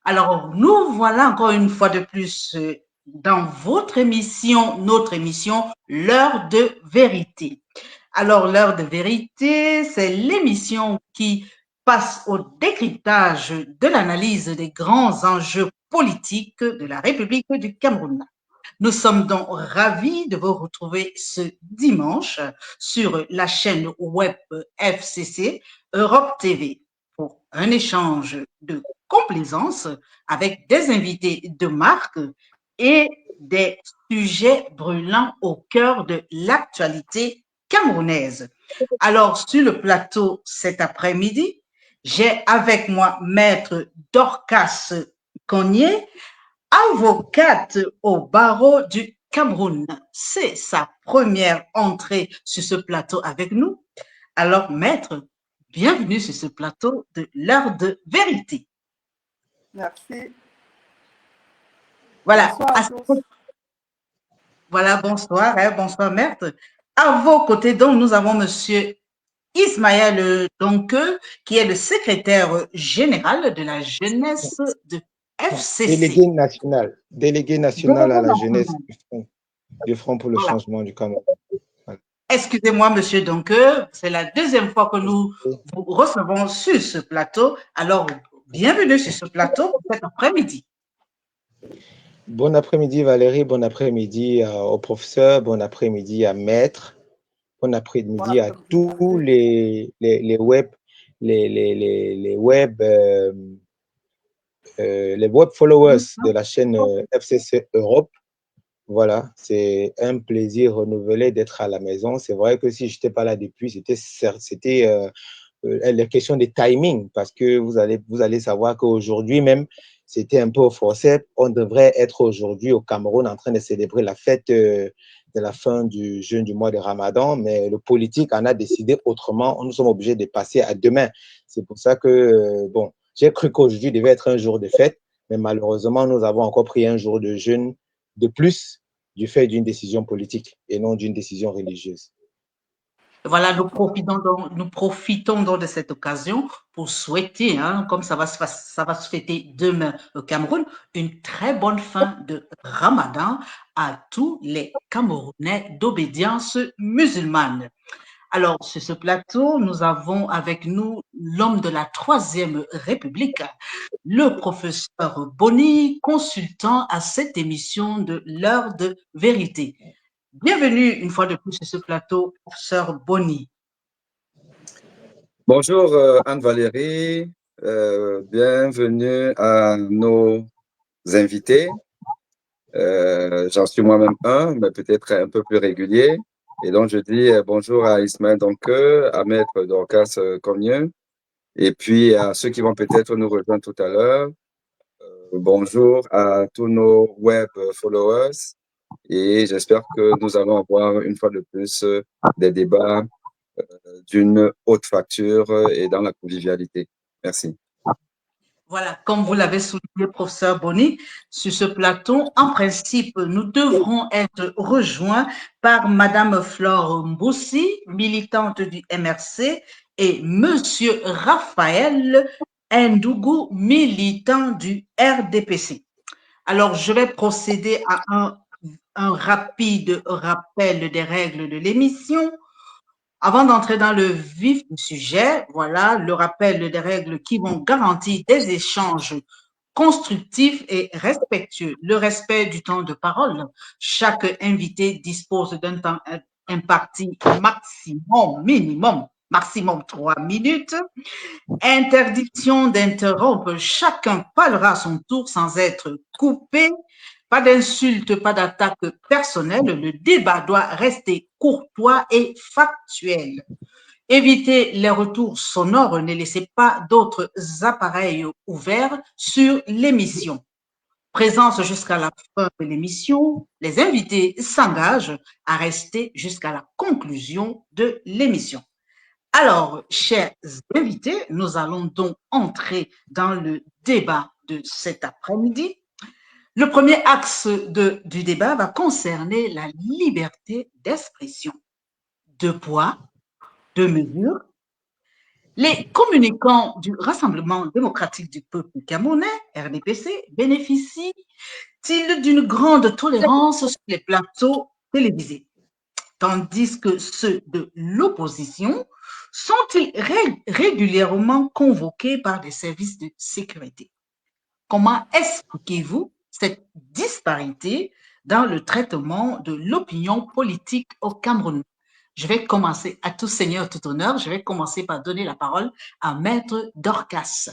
Alors, nous voilà encore une fois de plus dans votre émission, notre émission, l'heure de vérité. Alors, l'heure de vérité, c'est l'émission qui passe au décryptage de l'analyse des grands enjeux politiques de la République du Cameroun. Nous sommes donc ravis de vous retrouver ce dimanche sur la chaîne web FCC Europe TV pour un échange de complaisance avec des invités de marque et des sujets brûlants au cœur de l'actualité camerounaise. Alors, sur le plateau cet après-midi, j'ai avec moi Maître Dorcas Cognier, avocate au barreau du Cameroun. C'est sa première entrée sur ce plateau avec nous. Alors, maître, bienvenue sur ce plateau de l'heure de vérité. Merci. Voilà. Bonsoir à tous. Voilà, bonsoir, bonsoir, maître. À vos côtés, donc, nous avons monsieur Ismaël Donqueux, qui est le secrétaire général de la jeunesse de FCC. Délégué national à la jeunesse du Front pour le Voilà. changement du Cameroun. Voilà. Excusez-moi, monsieur Donqueux, c'est la deuxième fois que nous vous recevons sur ce plateau. Alors, bienvenue sur ce plateau pour cet après-midi. Bon après-midi Valérie, bon après-midi au professeur, bon après-midi à Maître, bon après-midi à tous les web followers de la chaîne FCC Europe. Voilà, c'est un plaisir renouvelé d'être à la maison. C'est vrai que si je n'étais pas là depuis, c'était la question de timing, parce que vous allez savoir qu'aujourd'hui même, c'était un peu au forceps. On devrait être aujourd'hui au Cameroun en train de célébrer la fête de la fin du jeûne du mois de Ramadan, mais le politique en a décidé autrement. Nous sommes obligés de passer à demain. C'est pour ça que, bon, j'ai cru qu'aujourd'hui devait être un jour de fête, mais malheureusement, nous avons encore pris un jour de jeûne de plus du fait d'une décision politique et non d'une décision religieuse. Voilà, nous profitons donc de cette occasion pour souhaiter, comme ça va se fêter demain au Cameroun, une très bonne fin de Ramadan à tous les Camerounais d'obédience musulmane. Alors, sur ce plateau, nous avons avec nous l'homme de la Troisième République, le professeur Boni, consultant à cette émission de l'heure de vérité. Bienvenue une fois de plus sur ce plateau, professeur Boni. Bonjour Anne-Valérie, bienvenue à nos invités. J'en suis moi-même un, mais peut-être un peu plus régulier. Et donc, je dis bonjour à Ismaël Donqueux, à Maître Dorcas Cognier, et puis à ceux qui vont peut-être nous rejoindre tout à l'heure. Bonjour à tous nos web followers. Et j'espère que nous allons avoir une fois de plus des débats d'une haute facture et dans la convivialité. Merci. Voilà, comme vous l'avez souligné, professeur Boni, sur ce plateau, en principe, nous devrons être rejoints par Madame Flore Mboussi, militante du MRC, et Monsieur Raphaël Ndougou, militant du RDPC. Alors, je vais procéder à un rapide rappel des règles de l'émission. Avant d'entrer dans le vif du sujet, voilà le rappel des règles qui vont garantir des échanges constructifs et respectueux. Le respect du temps de parole. Chaque invité dispose d'un temps imparti maximum 3 minutes. Interdiction d'interrompre. Chacun parlera à son tour sans être coupé. Pas d'insultes, pas d'attaque personnelle. Le débat doit rester courtois et factuel. Évitez les retours sonores. Ne laissez pas d'autres appareils ouverts sur l'émission. Présence jusqu'à la fin de l'émission. Les invités s'engagent à rester jusqu'à la conclusion de l'émission. Alors, chers invités, nous allons donc entrer dans le débat de cet après-midi. Le premier axe du débat va concerner la liberté d'expression. Deux poids, deux mesures. Les communicants du Rassemblement démocratique du peuple camerounais, RDPC, bénéficient-ils d'une grande tolérance sur les plateaux télévisés, tandis que ceux de l'opposition sont-ils régulièrement convoqués par des services de sécurité? Comment expliquez-vous cette disparité dans le traitement de l'opinion politique au Cameroun? Je vais commencer, à tout seigneur, tout honneur, je vais commencer par donner la parole à Maître Dorcas.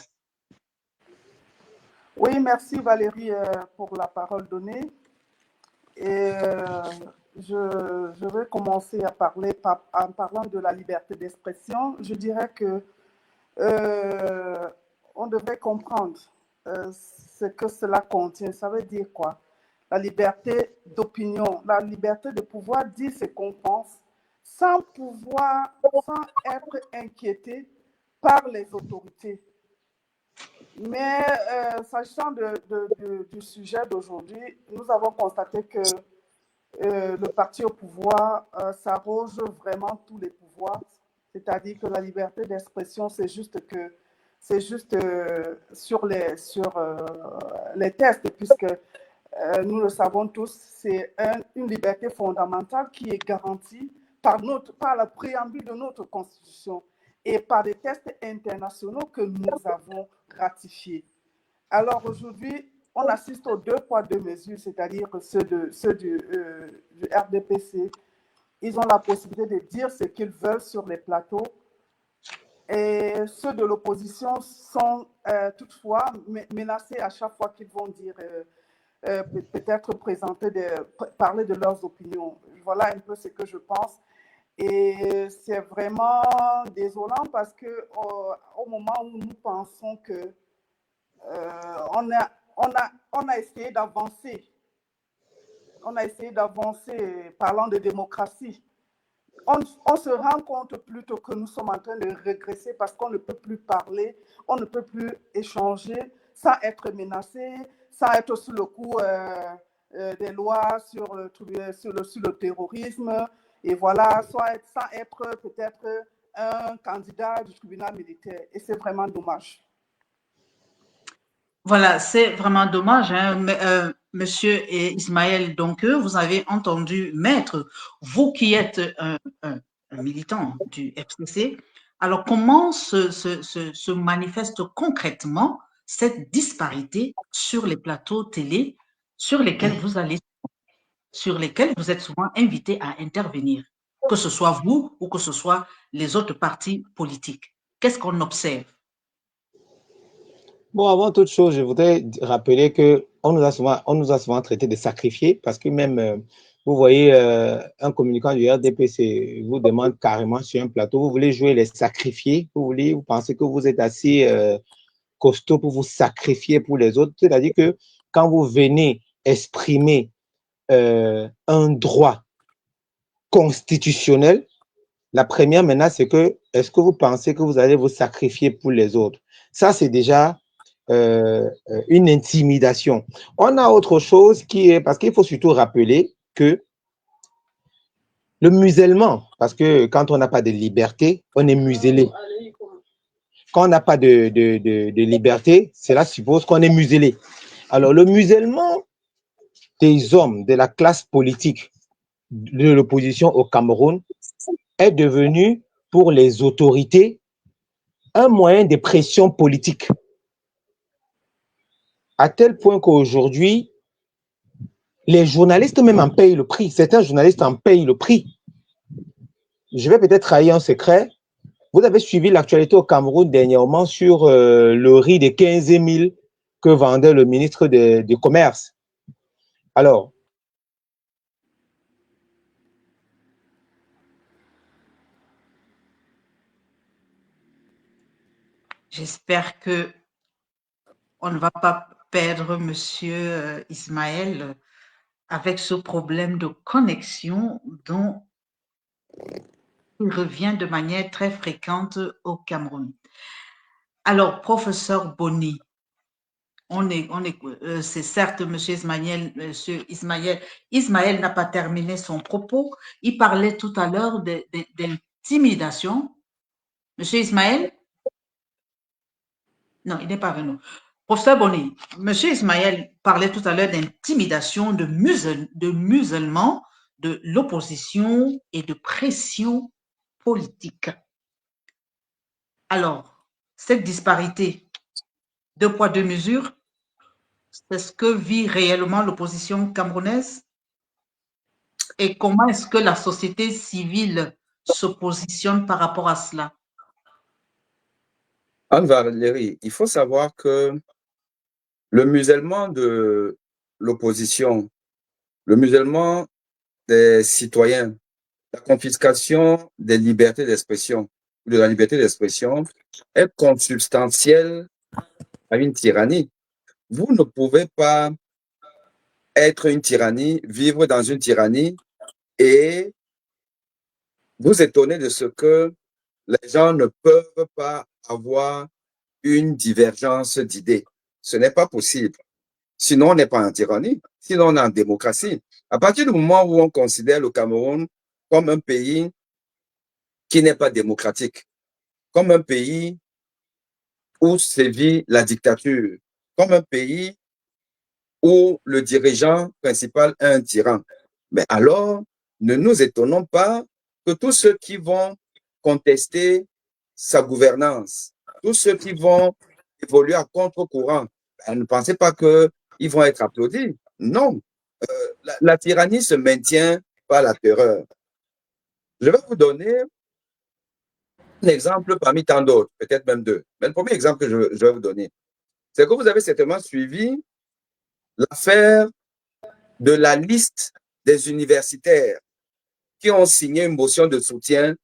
Oui, merci Valérie pour la parole donnée. Et je vais commencer à parler en parlant de la liberté d'expression. Je dirais que on devrait comprendre ce que cela contient. Ça veut dire quoi? La liberté d'opinion, la liberté de pouvoir dire ce qu'on pense sans être inquiété par les autorités. Mais sachant du sujet d'aujourd'hui, nous avons constaté que le parti au pouvoir s'arroge vraiment tous les pouvoirs. C'est-à-dire que la liberté d'expression, c'est juste sur les tests, puisque nous le savons tous, c'est une liberté fondamentale qui est garantie par le préambule de notre Constitution et par des tests internationaux que nous avons ratifiés. Alors aujourd'hui, on assiste aux 2 poids 2 mesures, c'est-à-dire ceux du RDPC. Ils ont la possibilité de dire ce qu'ils veulent sur les plateaux. Et ceux de l'opposition sont toutefois menacés à chaque fois qu'ils vont dire, peut-être parler de leurs opinions. Voilà un peu ce que je pense. Et c'est vraiment désolant parce qu'au moment où nous pensons que on a essayé d'avancer, parlant de démocratie, on se rend compte plutôt que nous sommes en train de régresser parce qu'on ne peut plus parler, on ne peut plus échanger sans être menacé, sans être sous le coup des lois sur le terrorisme, et voilà, sans être peut-être un candidat du tribunal militaire. Et c'est vraiment dommage. Voilà, c'est vraiment dommage, hein. Monsieur Ismaël, donc, vous avez entendu, maître, vous qui êtes un militant du FCC, alors comment se manifeste concrètement cette disparité sur les plateaux télé sur lesquels vous êtes souvent invité à intervenir, que ce soit vous ou que ce soit les autres partis politiques? Qu'est-ce qu'on observe? Bon, avant toute chose, je voudrais rappeler que on nous a souvent traité de sacrifiés parce que même, vous voyez, un communicant du RDPC vous demande carrément sur un plateau, vous voulez jouer les sacrifiés, vous pensez que vous êtes assez costaud pour vous sacrifier pour les autres. C'est-à-dire que quand vous venez exprimer un droit constitutionnel, la première menace, c'est que est-ce que vous pensez que vous allez vous sacrifier pour les autres? Ça, c'est déjà une intimidation. On a autre chose qui est, parce qu'il faut surtout rappeler que le musellement, parce que quand on n'a pas de liberté, on est muselé. Quand on n'a pas de liberté, cela suppose qu'on est muselé. Alors, le musellement des hommes de la classe politique de l'opposition au Cameroun est devenu, pour les autorités, un moyen de pression politique. À tel point qu'aujourd'hui, les journalistes même en payent le prix. Certains journalistes en payent le prix. Je vais peut-être trahir un secret. Vous avez suivi l'actualité au Cameroun dernièrement sur le riz de 15 000 que vendait le ministre du Commerce. Alors, j'espère que on ne va pas perdre Monsieur Ismaël avec ce problème de connexion dont il revient de manière très fréquente au Cameroun. Alors, professeur Boni, c'est certes Monsieur Ismaël n'a pas terminé son propos. Il parlait tout à l'heure d'intimidation. Monsieur Ismaël? Non, il n'est pas avec nous. Professeur Bonny, M. Ismaël parlait tout à l'heure d'intimidation, de musulmans, de l'opposition et de pression politique. Alors, cette disparité, deux poids, deux mesures, c'est ce que vit réellement l'opposition camerounaise? Et comment est-ce que la société civile se positionne par rapport à cela? Anne-Valérie, il faut savoir que le musellement de l'opposition, le musellement des citoyens, la confiscation des libertés d'expression, de la liberté d'expression, est consubstantielle à une tyrannie. Vous ne pouvez pas être une tyrannie, vivre dans une tyrannie et vous étonner de ce que les gens ne peuvent pas avoir une divergence d'idées. Ce n'est pas possible. Sinon, on n'est pas en tyrannie. Sinon, on est en démocratie. À partir du moment où on considère le Cameroun comme un pays qui n'est pas démocratique, comme un pays où sévit la dictature, comme un pays où le dirigeant principal est un tyran, mais alors, ne nous étonnons pas que tous ceux qui vont contester sa gouvernance, tous ceux qui vont évoluer à contre-courant, ne pensez pas qu'ils vont être applaudis. Non, la tyrannie se maintient par la terreur. Je vais vous donner un exemple parmi tant d'autres, peut-être même deux. Mais le premier exemple que je vais vous donner, c'est que vous avez certainement suivi l'affaire de la liste des universitaires qui ont signé une motion de soutien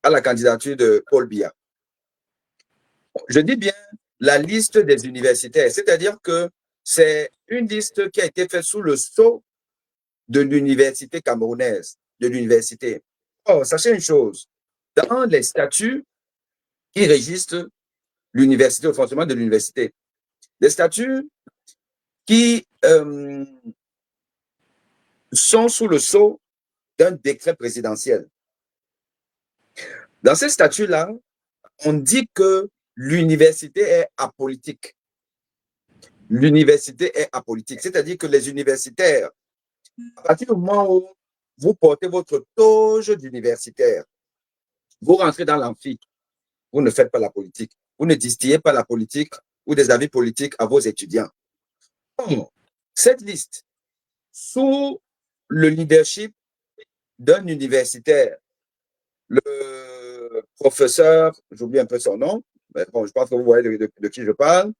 à la candidature de Paul Biya. Je dis bien la liste des universitaires, c'est-à-dire que c'est une liste qui a été faite sous le sceau de l'université camerounaise, de l'université. Or, sachez une chose, dans les statuts qui régissent l'université, le fonctionnement de l'université, des statuts qui sont sous le sceau d'un décret présidentiel. Dans ces statuts-là, on dit que l'université est apolitique. L'université est apolitique, c'est-à-dire que les universitaires, à partir du moment où vous portez votre toge d'universitaire, vous rentrez dans l'amphi, vous ne faites pas la politique. Vous ne distillez pas la politique ou des avis politiques à vos étudiants. Cette liste, sous le leadership d'un universitaire, le professeur, j'oublie un peu son nom, mais bon, je pense que vous voyez de qui je parle,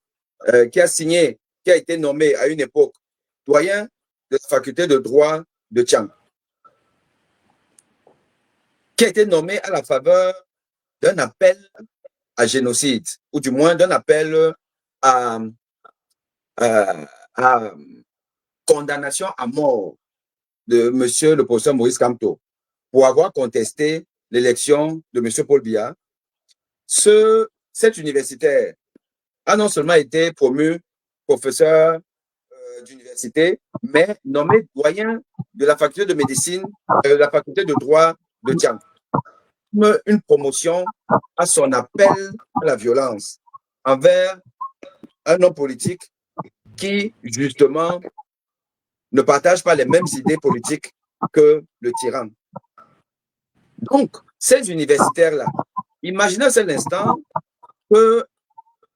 qui a signé, qui a été nommé à une époque doyen de la faculté de droit de Tchang, qui a été nommé à la faveur d'un appel à génocide, ou du moins d'un appel à condamnation à mort de monsieur le professeur Maurice Kamto pour avoir contesté l'élection de monsieur Paul Biya. Cet universitaire a non seulement été promu professeur d'université, mais nommé doyen de la faculté de médecine, de la faculté de droit de Tchang. Une promotion à son appel à la violence envers un homme politique qui, justement, ne partage pas les mêmes idées politiques que le tyran. Donc, ces universitaires-là, imaginez un seul instant que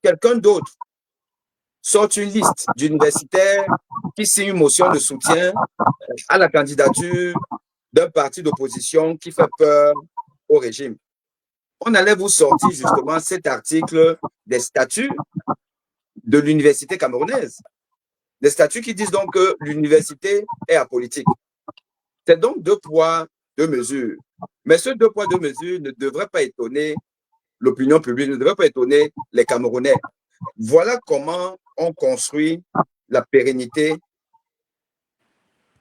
quelqu'un d'autre sorte une liste d'universitaires qui signe une motion de soutien à la candidature d'un parti d'opposition qui fait peur au régime. On allait vous sortir justement cet article des statuts de l'université camerounaise. Des statuts qui disent donc que l'université est apolitique. C'est donc deux poids, deux mesures. Mais ce deux poids, deux mesures ne devrait pas étonner l'opinion publique, ne devrait pas étonner les Camerounais. Voilà comment on construit la pérennité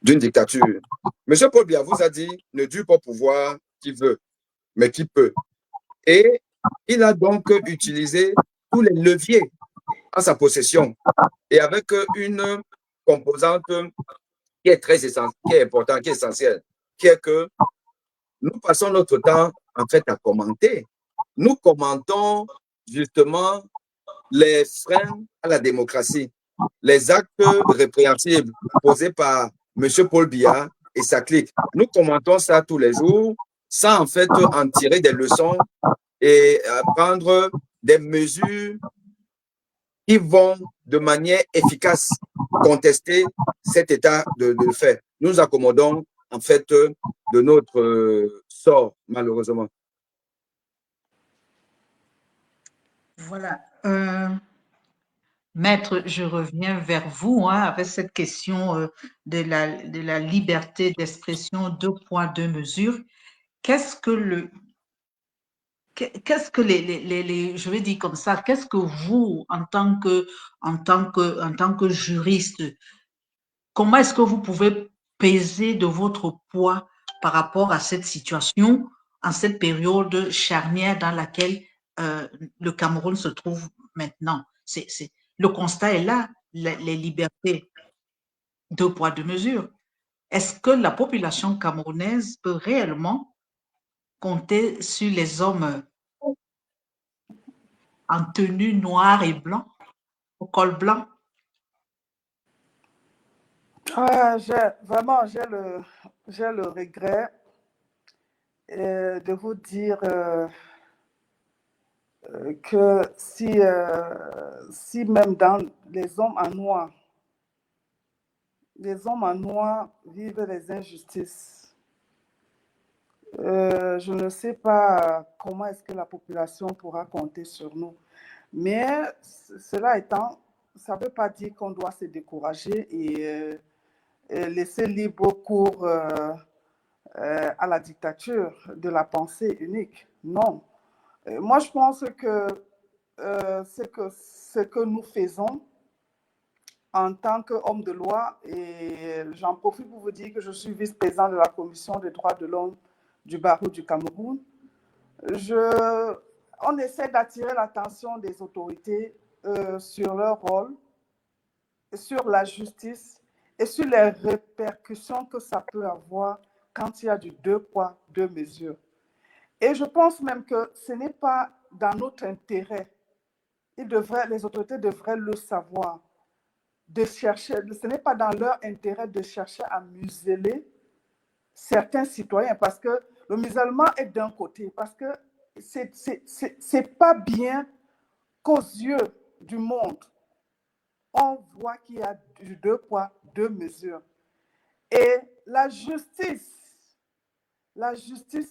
d'une dictature. M. Paul Biya vous a dit, ne dure pas au pouvoir qui veut, mais qui peut. Et il a donc utilisé tous les leviers en sa possession et avec une composante qui est très essentielle, qui est importante, qui est essentielle, qui est que nous passons notre temps en fait à commenter. Nous commentons justement les freins à la démocratie, les actes répréhensibles posés par M. Paul Biya et sa clique. Nous commentons ça tous les jours sans en fait en tirer des leçons et prendre des mesures qui vont de manière efficace contester cet état de fait. Nous nous accommodons en fait de notre sort, malheureusement. Voilà. Maître, je reviens vers vous avec cette question de la liberté d'expression, 2 poids, 2 mesures. Qu'est-ce que je vais dire comme ça, qu'est-ce que vous, en tant que juriste, comment est-ce que vous pouvez peser de votre poids par rapport à cette situation, en cette période charnière dans laquelle le Cameroun se trouve maintenant? Le constat est là, les libertés, 2 poids, 2 mesures. Est-ce que la population camerounaise peut réellement compter sur les hommes en tenue noire et blanc, au col blanc? Vraiment, j'ai le regret de vous dire que si même dans les hommes en noir vivent les injustices, je ne sais pas comment est-ce que la population pourra compter sur nous. Mais cela étant, ça ne veut pas dire qu'on doit se décourager et laisser libre cours à la dictature de la pensée unique. Non. Moi, je pense que ce que nous faisons en tant qu'homme de loi, et j'en profite pour vous dire que je suis vice-président de la Commission des droits de l'homme du barreau du Cameroun, on essaie d'attirer l'attention des autorités sur leur rôle, sur la justice et sur les répercussions que ça peut avoir quand il y a du 2 poids, 2 mesures. Et je pense même que ce n'est pas dans notre intérêt. Les autorités devraient le savoir. Ce n'est pas dans leur intérêt de chercher à museler certains citoyens parce que le musulman est d'un côté, parce que c'est pas bien qu'aux yeux du monde, on voit qu'il y a du 2 poids, 2 mesures. Et la justice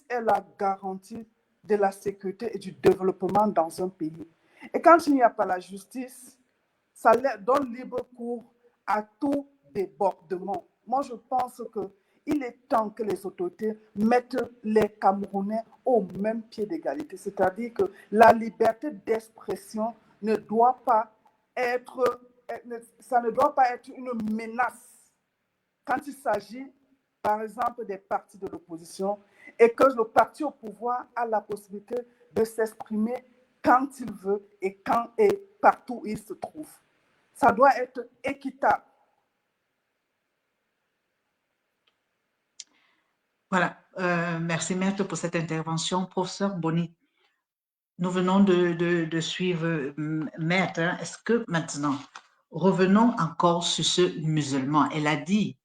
est la garantie de la sécurité et du développement dans un pays. Et quand il n'y a pas la justice, ça donne libre cours à tout débordement. Moi, je pense qu'il est temps que les autorités mettent les Camerounais au même pied d'égalité. C'est-à-dire que la liberté d'expression ne doit pas être une menace quand il s'agit, par exemple, des partis de l'opposition et que le parti au pouvoir a la possibilité de s'exprimer quand il veut et quand et partout où il se trouve. Ça doit être équitable. Voilà. Merci, maître, pour cette intervention. Professeur Boni, nous venons de suivre maître. Est-ce que maintenant, revenons encore sur ce musulman. Elle a dit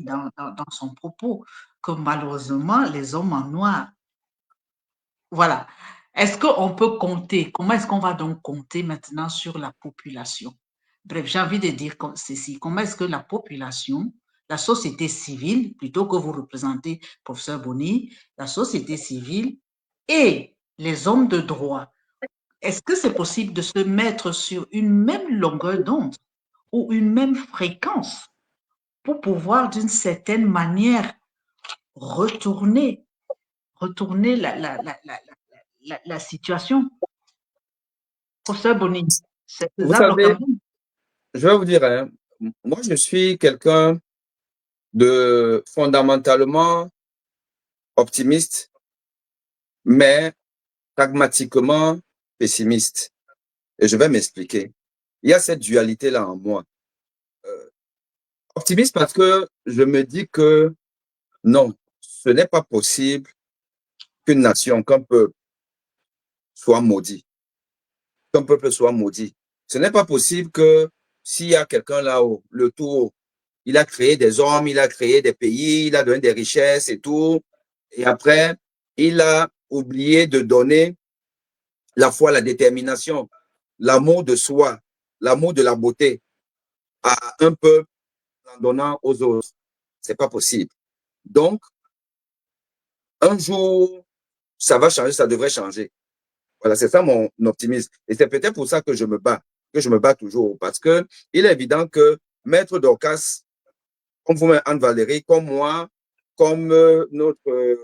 dans son propos que malheureusement, les hommes en noir, voilà. Est-ce qu'on peut compter? Comment est-ce qu'on va donc compter maintenant sur la population? Bref, j'ai envie de dire comme ceci. Comment est-ce que la population, la société civile, plutôt que vous représentez, professeur Boni, la société civile et les hommes de droit, est-ce que c'est possible de se mettre sur une même longueur d'onde ou une même fréquence pour pouvoir d'une certaine manière retourner la situation? Professeur Boni, c'est Vous faisable au savez, Cameroun? je vais vous dire, hein, moi je suis quelqu'un de fondamentalement optimiste, mais pragmatiquement pessimiste. Et je vais m'expliquer. Il y a cette dualité-là en moi. Optimiste parce que je me dis que non, ce n'est pas possible qu'une nation, qu'un peuple soit maudit. qu'un peuple soit maudit. Ce n'est pas possible que s'il y a quelqu'un là-haut, le tout, il a créé des hommes, il a créé des pays, il a donné des richesses et tout, et après, il a oublié de donner la foi, la détermination, l'amour de soi, l'amour de la beauté à un peuple en donnant aux autres. C'est pas possible. Donc, un jour, ça va changer, ça devrait changer. Voilà, c'est ça mon optimisme. Et c'est peut-être pour ça que je me bats toujours. Parce que il est évident que Maître Dorcas, comme vous, Anne-Valérie, comme moi, comme notre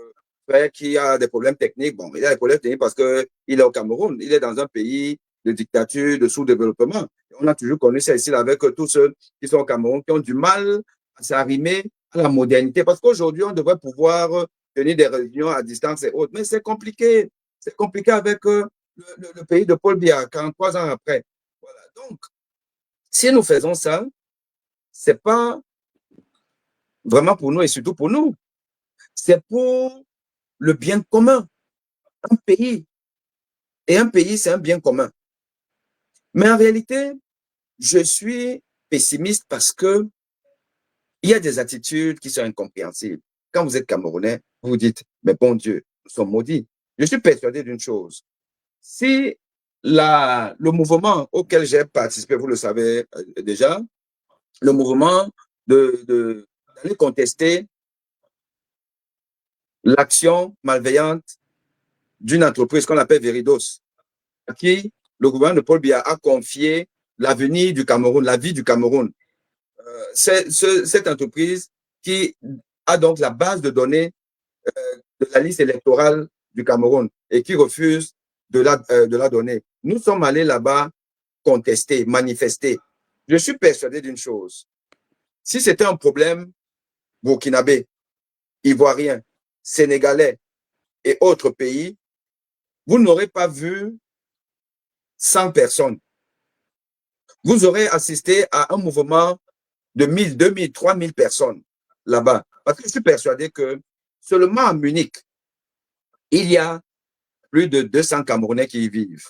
frère qui a des problèmes techniques, bon, il a des problèmes techniques parce qu'il est au Cameroun, il est dans un pays de dictature, de sous-développement. On a toujours connu ça ici avec tous ceux qui sont au Cameroun, qui ont du mal à s'arrimer à la modernité. Parce qu'aujourd'hui, on devrait pouvoir tenir des réunions à distance et autres. Mais c'est compliqué. C'est compliqué avec le pays de Paul Biya, 43 ans après. Voilà. Donc, si nous faisons ça, c'est pas vraiment pour nous et surtout pour nous. C'est pour le bien commun. Un pays. Et un pays, c'est un bien commun. Mais en réalité, je suis pessimiste parce que il y a des attitudes qui sont incompréhensibles. Quand vous êtes Camerounais, vous vous dites, mais bon Dieu, nous sommes maudits. Je suis persuadé d'une chose. Si le mouvement auquel j'ai participé, vous le savez déjà, le mouvement d'aller contester l'action malveillante d'une entreprise qu'on appelle Veridos, à qui le gouvernement de Paul Biya a confié l'avenir du Cameroun, la vie du Cameroun. Cette entreprise qui a donc la base de données de la liste électorale du Cameroun et qui refuse de la donner. Nous sommes allés là-bas contester, manifester. Je suis persuadé d'une chose. Si c'était un problème burkinabé, ivoirien, sénégalais et autres pays, vous n'aurez pas vu 100 personnes. Vous aurez assisté à un mouvement de 1000, 2000, 3000 personnes là-bas. Parce que je suis persuadé que seulement à Munich, il y a plus de 200 Camerounais qui y vivent.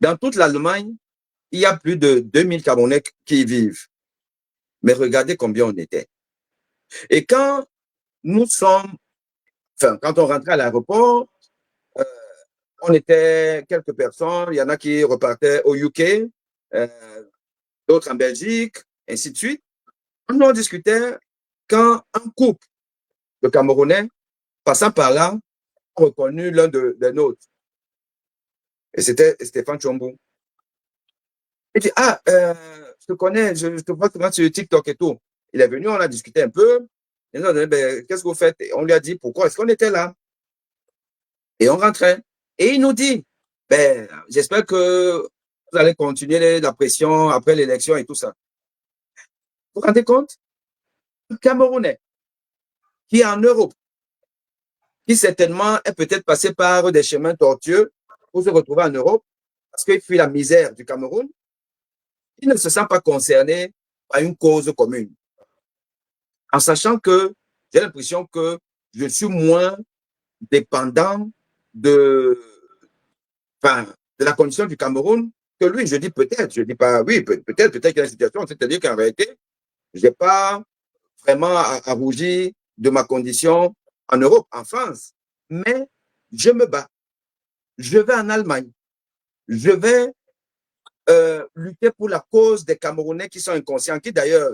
Dans toute l'Allemagne, il y a plus de 2000 Camerounais qui y vivent. Mais regardez combien on était. Et quand on rentrait à l'aéroport, on était quelques personnes, il y en a qui repartaient au UK, d'autres en Belgique, ainsi de suite. On en discutait quand un couple de Camerounais passant par là a reconnu l'un des nôtres. Et c'était Stéphane Chombo. Il dit, je te connais, je te vois sur TikTok et tout. Il est venu, on a discuté un peu. Il nous a dit, qu'est-ce que vous faites? Et on lui a dit, pourquoi est-ce qu'on était là? Et on rentrait. Et il nous dit, j'espère que vous allez continuer la pression après l'élection et tout ça. Vous vous rendez compte? Un Camerounais qui est en Europe, qui certainement est peut-être passé par des chemins tortueux pour se retrouver en Europe, parce qu'il fuit la misère du Cameroun, il ne se sent pas concerné par une cause commune. En sachant que j'ai l'impression que je suis moins dépendant de la condition du Cameroun que lui. Je dis peut-être, je dis pas oui, peut-être qu'il y a une situation, c'est-à-dire qu'en réalité, je n'ai pas vraiment à rougir de ma condition en Europe, en France. Mais je me bats. Je vais en Allemagne. Je vais lutter pour la cause des Camerounais qui sont inconscients, qui d'ailleurs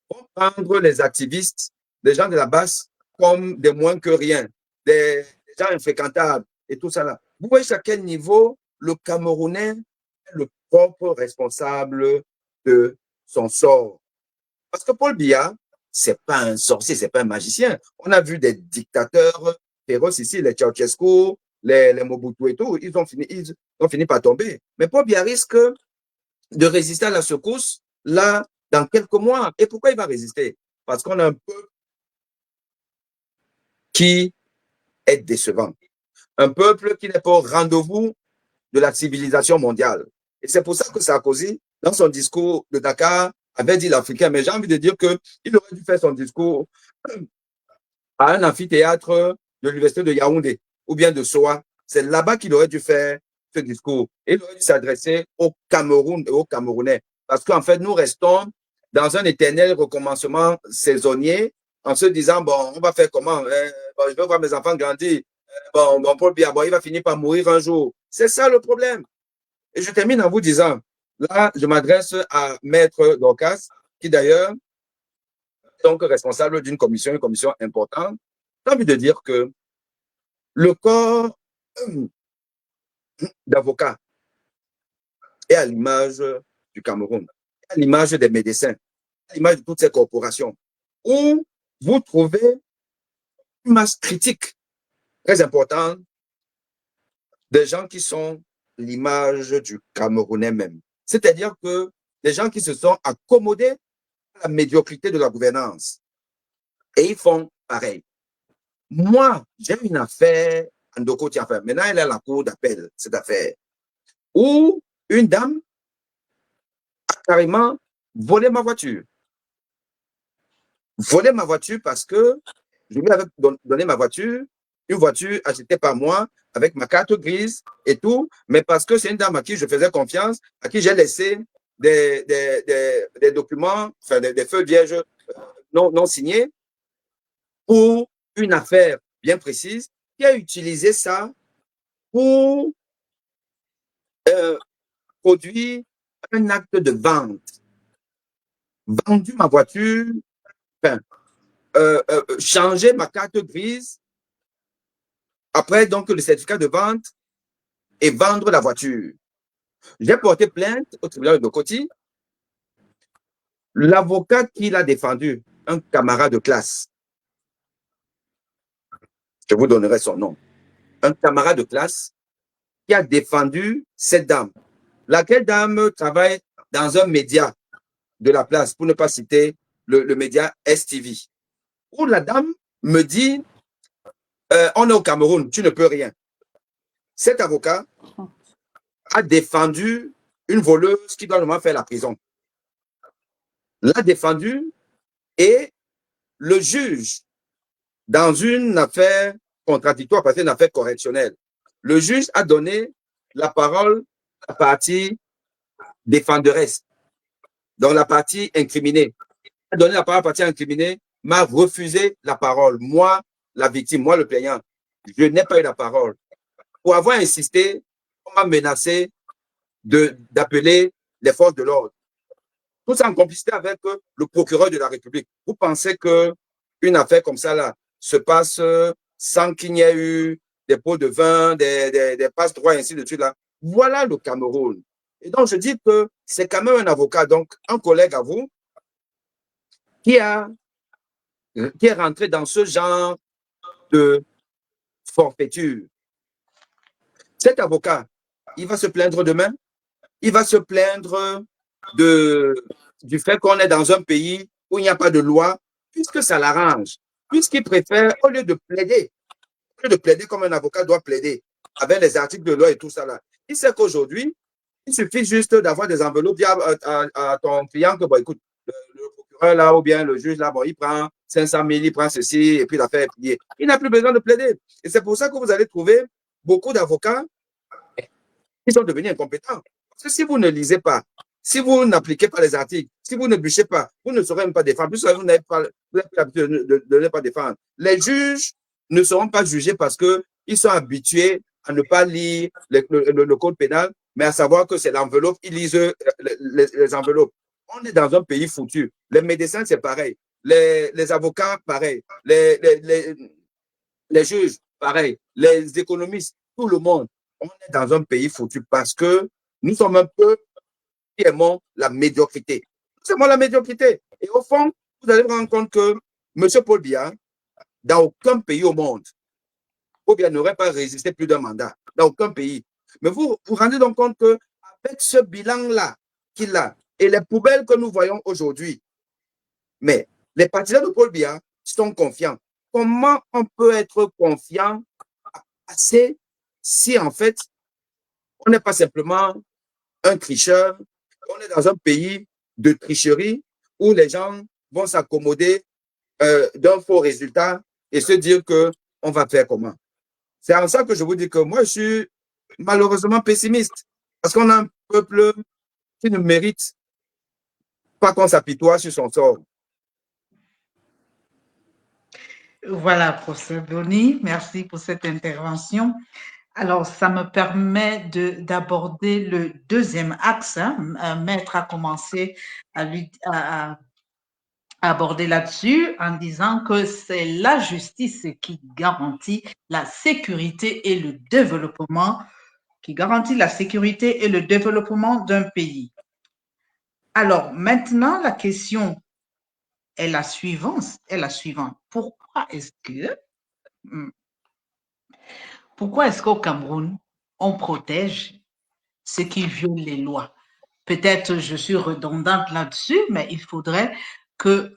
vont prendre les activistes, les gens de la base, comme des moins que rien, des gens infréquentables et tout ça là. Vous voyez à quel niveau le Camerounais est le propre responsable de son sort. Parce que Paul Biya, c'est pas un sorcier, c'est pas un magicien. On a vu des dictateurs féroces ici, les Ceausescu, les Mobutu et tout, ils ont fini par tomber. Mais Paul Biya risque de résister à la secousse, là, dans quelques mois. Et pourquoi il va résister? Parce qu'on a un peuple qui est décevant. Un peuple qui n'est pas au rendez-vous de la civilisation mondiale. Et c'est pour ça que Sarkozy, dans son discours de Dakar, avait dit l'Africain. Mais j'ai envie de dire qu'il aurait dû faire son discours à un amphithéâtre de l'université de Yaoundé ou bien de Soa. C'est là-bas qu'il aurait dû faire ce discours. Il aurait dû s'adresser au Cameroun et aux Camerounais. Parce qu'en fait, nous restons dans un éternel recommencement saisonnier en se disant, bon, on va faire comment? Bon, je veux voir mes enfants grandir. Bon, Paul Biya, bon, il va finir par mourir un jour. C'est ça le problème. Et je termine en vous disant, là, je m'adresse à Maître Dorcas, qui d'ailleurs est donc responsable d'une commission, une commission importante. J'ai envie de dire que le corps d'avocats est à l'image du Cameroun, à l'image des médecins, à l'image de toutes ces corporations, où vous trouvez une masse critique très importante des gens qui sont l'image du Camerounais même. C'est-à-dire que des gens qui se sont accommodés à la médiocrité de la gouvernance. Et ils font pareil. Moi, j'ai une affaire, Ndoko Tiafa, maintenant elle est à la cour d'appel, cette affaire, où une dame a carrément volé ma voiture. Volé ma voiture parce que je lui avais donné ma voiture, une voiture achetée par moi, avec ma carte grise et tout, mais parce que c'est une dame à qui je faisais confiance, à qui j'ai laissé des documents, enfin des feuilles vierges non signés pour une affaire bien précise, qui a utilisé ça pour produire un acte de vente. Vendu ma voiture, enfin, changer ma carte grise, après donc le certificat de vente et vendre la voiture. J'ai porté plainte au tribunal de Coty. L'avocat qui l'a défendu, un camarade de classe, je vous donnerai son nom, un camarade de classe qui a défendu cette dame. Laquelle dame travaille dans un média de la place, pour ne pas citer le média STV, où la dame me dit, on est au Cameroun, tu ne peux rien. Cet avocat a défendu une voleuse qui doit normalement faire la prison. L'a défendu et le juge, dans une affaire contradictoire, parce que c'est une affaire correctionnelle, le juge a donné la parole à la partie défenderesse, dans la partie incriminée. A donné la parole à la partie incriminée, m'a refusé la parole. Moi, la victime, moi, le plaignant, je n'ai pas eu la parole. Pour avoir insisté, on m'a menacé d'appeler les forces de l'ordre. Tout ça en complicité avec le procureur de la République. Vous pensez qu'une affaire comme ça là se passe sans qu'il n'y ait eu des pots de vin, des passe-droits, ainsi de suite là? Voilà le Cameroun. Et donc, je dis que c'est quand même un avocat, donc un collègue à vous, qui est rentré dans ce genre de forfaiture. Cet avocat, il va se plaindre demain, il va se plaindre du fait qu'on est dans un pays où il n'y a pas de loi, puisque ça l'arrange, puisqu'il préfère, au lieu de plaider comme un avocat doit plaider, avec les articles de loi et tout ça là, il sait qu'aujourd'hui, il suffit juste d'avoir des enveloppes, dire à ton client que, bon, écoute, le procureur là, ou bien le juge là, bon, il prend 500 000, il prend ceci, et puis l'affaire est pliée. Il n'a plus besoin de plaider. Et c'est pour ça que vous allez trouver beaucoup d'avocats qui sont devenus incompétents. Parce que si vous ne lisez pas, si vous n'appliquez pas les articles, si vous ne bûchez pas, vous ne saurez même pas défendre. Plus vous n'avez pas l'habitude de ne pas défendre. Les juges ne seront pas jugés parce qu'ils sont habitués à ne pas lire le code pénal, mais à savoir que c'est l'enveloppe, ils lisent les enveloppes. On est dans un pays foutu. Les médecins, c'est pareil. Les avocats, pareil. Les juges, pareil. Les économistes, tout le monde. On est dans un pays foutu parce que nous sommes un peu qui aimons la médiocrité. C'est moi la médiocrité. Et au fond, vous allez vous rendre compte que M. Paul Biya, dans aucun pays au monde, Paul Biya n'aurait pas résisté plus d'un mandat. Dans aucun pays. Mais vous vous rendez donc compte qu'avec ce bilan-là qu'il a et les poubelles que nous voyons aujourd'hui, mais les partisans de Paul Biya sont confiants. Comment on peut être confiant assez si en fait, on n'est pas simplement un tricheur, on est dans un pays de tricherie où les gens vont s'accommoder d'un faux résultat et se dire qu'on va faire comment. C'est en ça que je vous dis que moi, je suis malheureusement pessimiste. Parce qu'on a un peuple qui ne mérite pas qu'on s'apitoie sur son sort. Voilà, professeur Boni, merci pour cette intervention. Alors, ça me permet d'aborder le deuxième axe. Maître a commencé à aborder là-dessus en disant que c'est la justice qui garantit la sécurité et le développement, d'un pays. Alors, maintenant, la question est la suivante. Pourquoi est-ce qu'au Cameroun, on protège ceux qui violent les lois? Peut-être je suis redondante là-dessus, mais il faudrait que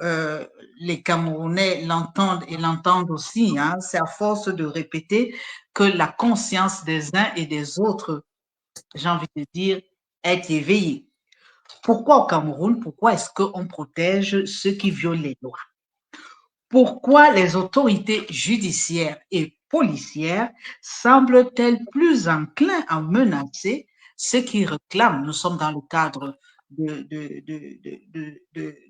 les Camerounais l'entendent et l'entendent aussi. Hein. C'est à force de répéter que la conscience des uns et des autres, j'ai envie de dire, est éveillée. Pourquoi au Cameroun? Pourquoi est-ce qu'on protège ceux qui violent les lois? Pourquoi les autorités judiciaires et policières semblent-elles plus enclins à menacer ceux qui réclament? Nous sommes dans le cadre de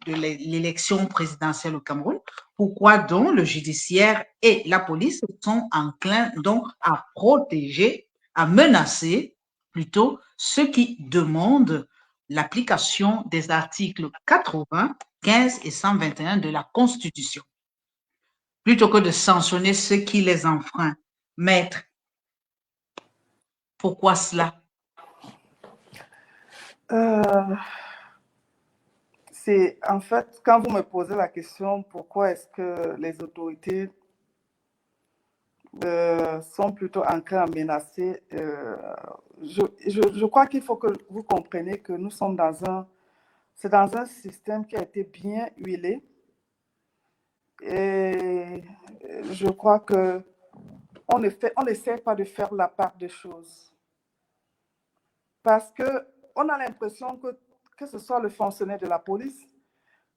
l'élection présidentielle au Cameroun. Pourquoi donc le judiciaire et la police sont enclins donc à protéger, à menacer plutôt ceux qui demandent l'application des articles 80, 15 et 121 de la Constitution, plutôt que de sanctionner ceux qui les enfreignent? Maître, pourquoi cela? C'est en fait, quand vous me posez la question, pourquoi est-ce que les autorités sont plutôt enclins à menacer, je crois qu'il faut que vous compreniez que nous sommes c'est dans un système qui a été bien huilé. Et je crois que on n'essaie pas de faire la part des choses. Parce qu'on a l'impression que ce soit le fonctionnaire de la police,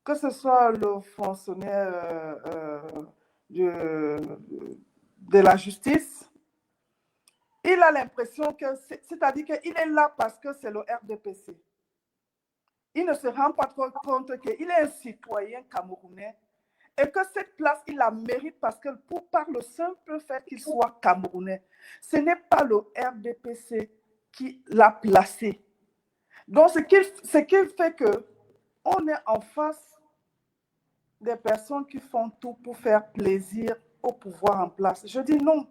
que ce soit le fonctionnaire de la justice, il a l'impression que, c'est-à-dire qu'il est là parce que c'est le RDPC. Il ne se rend pas compte qu'il est un citoyen camerounais et que cette place, il la mérite parce que par le simple fait qu'il soit camerounais, ce n'est pas le RDPC qui l'a placé. Donc, ce qui fait qu'on est en face des personnes qui font tout pour faire plaisir au pouvoir en place. Je dis non.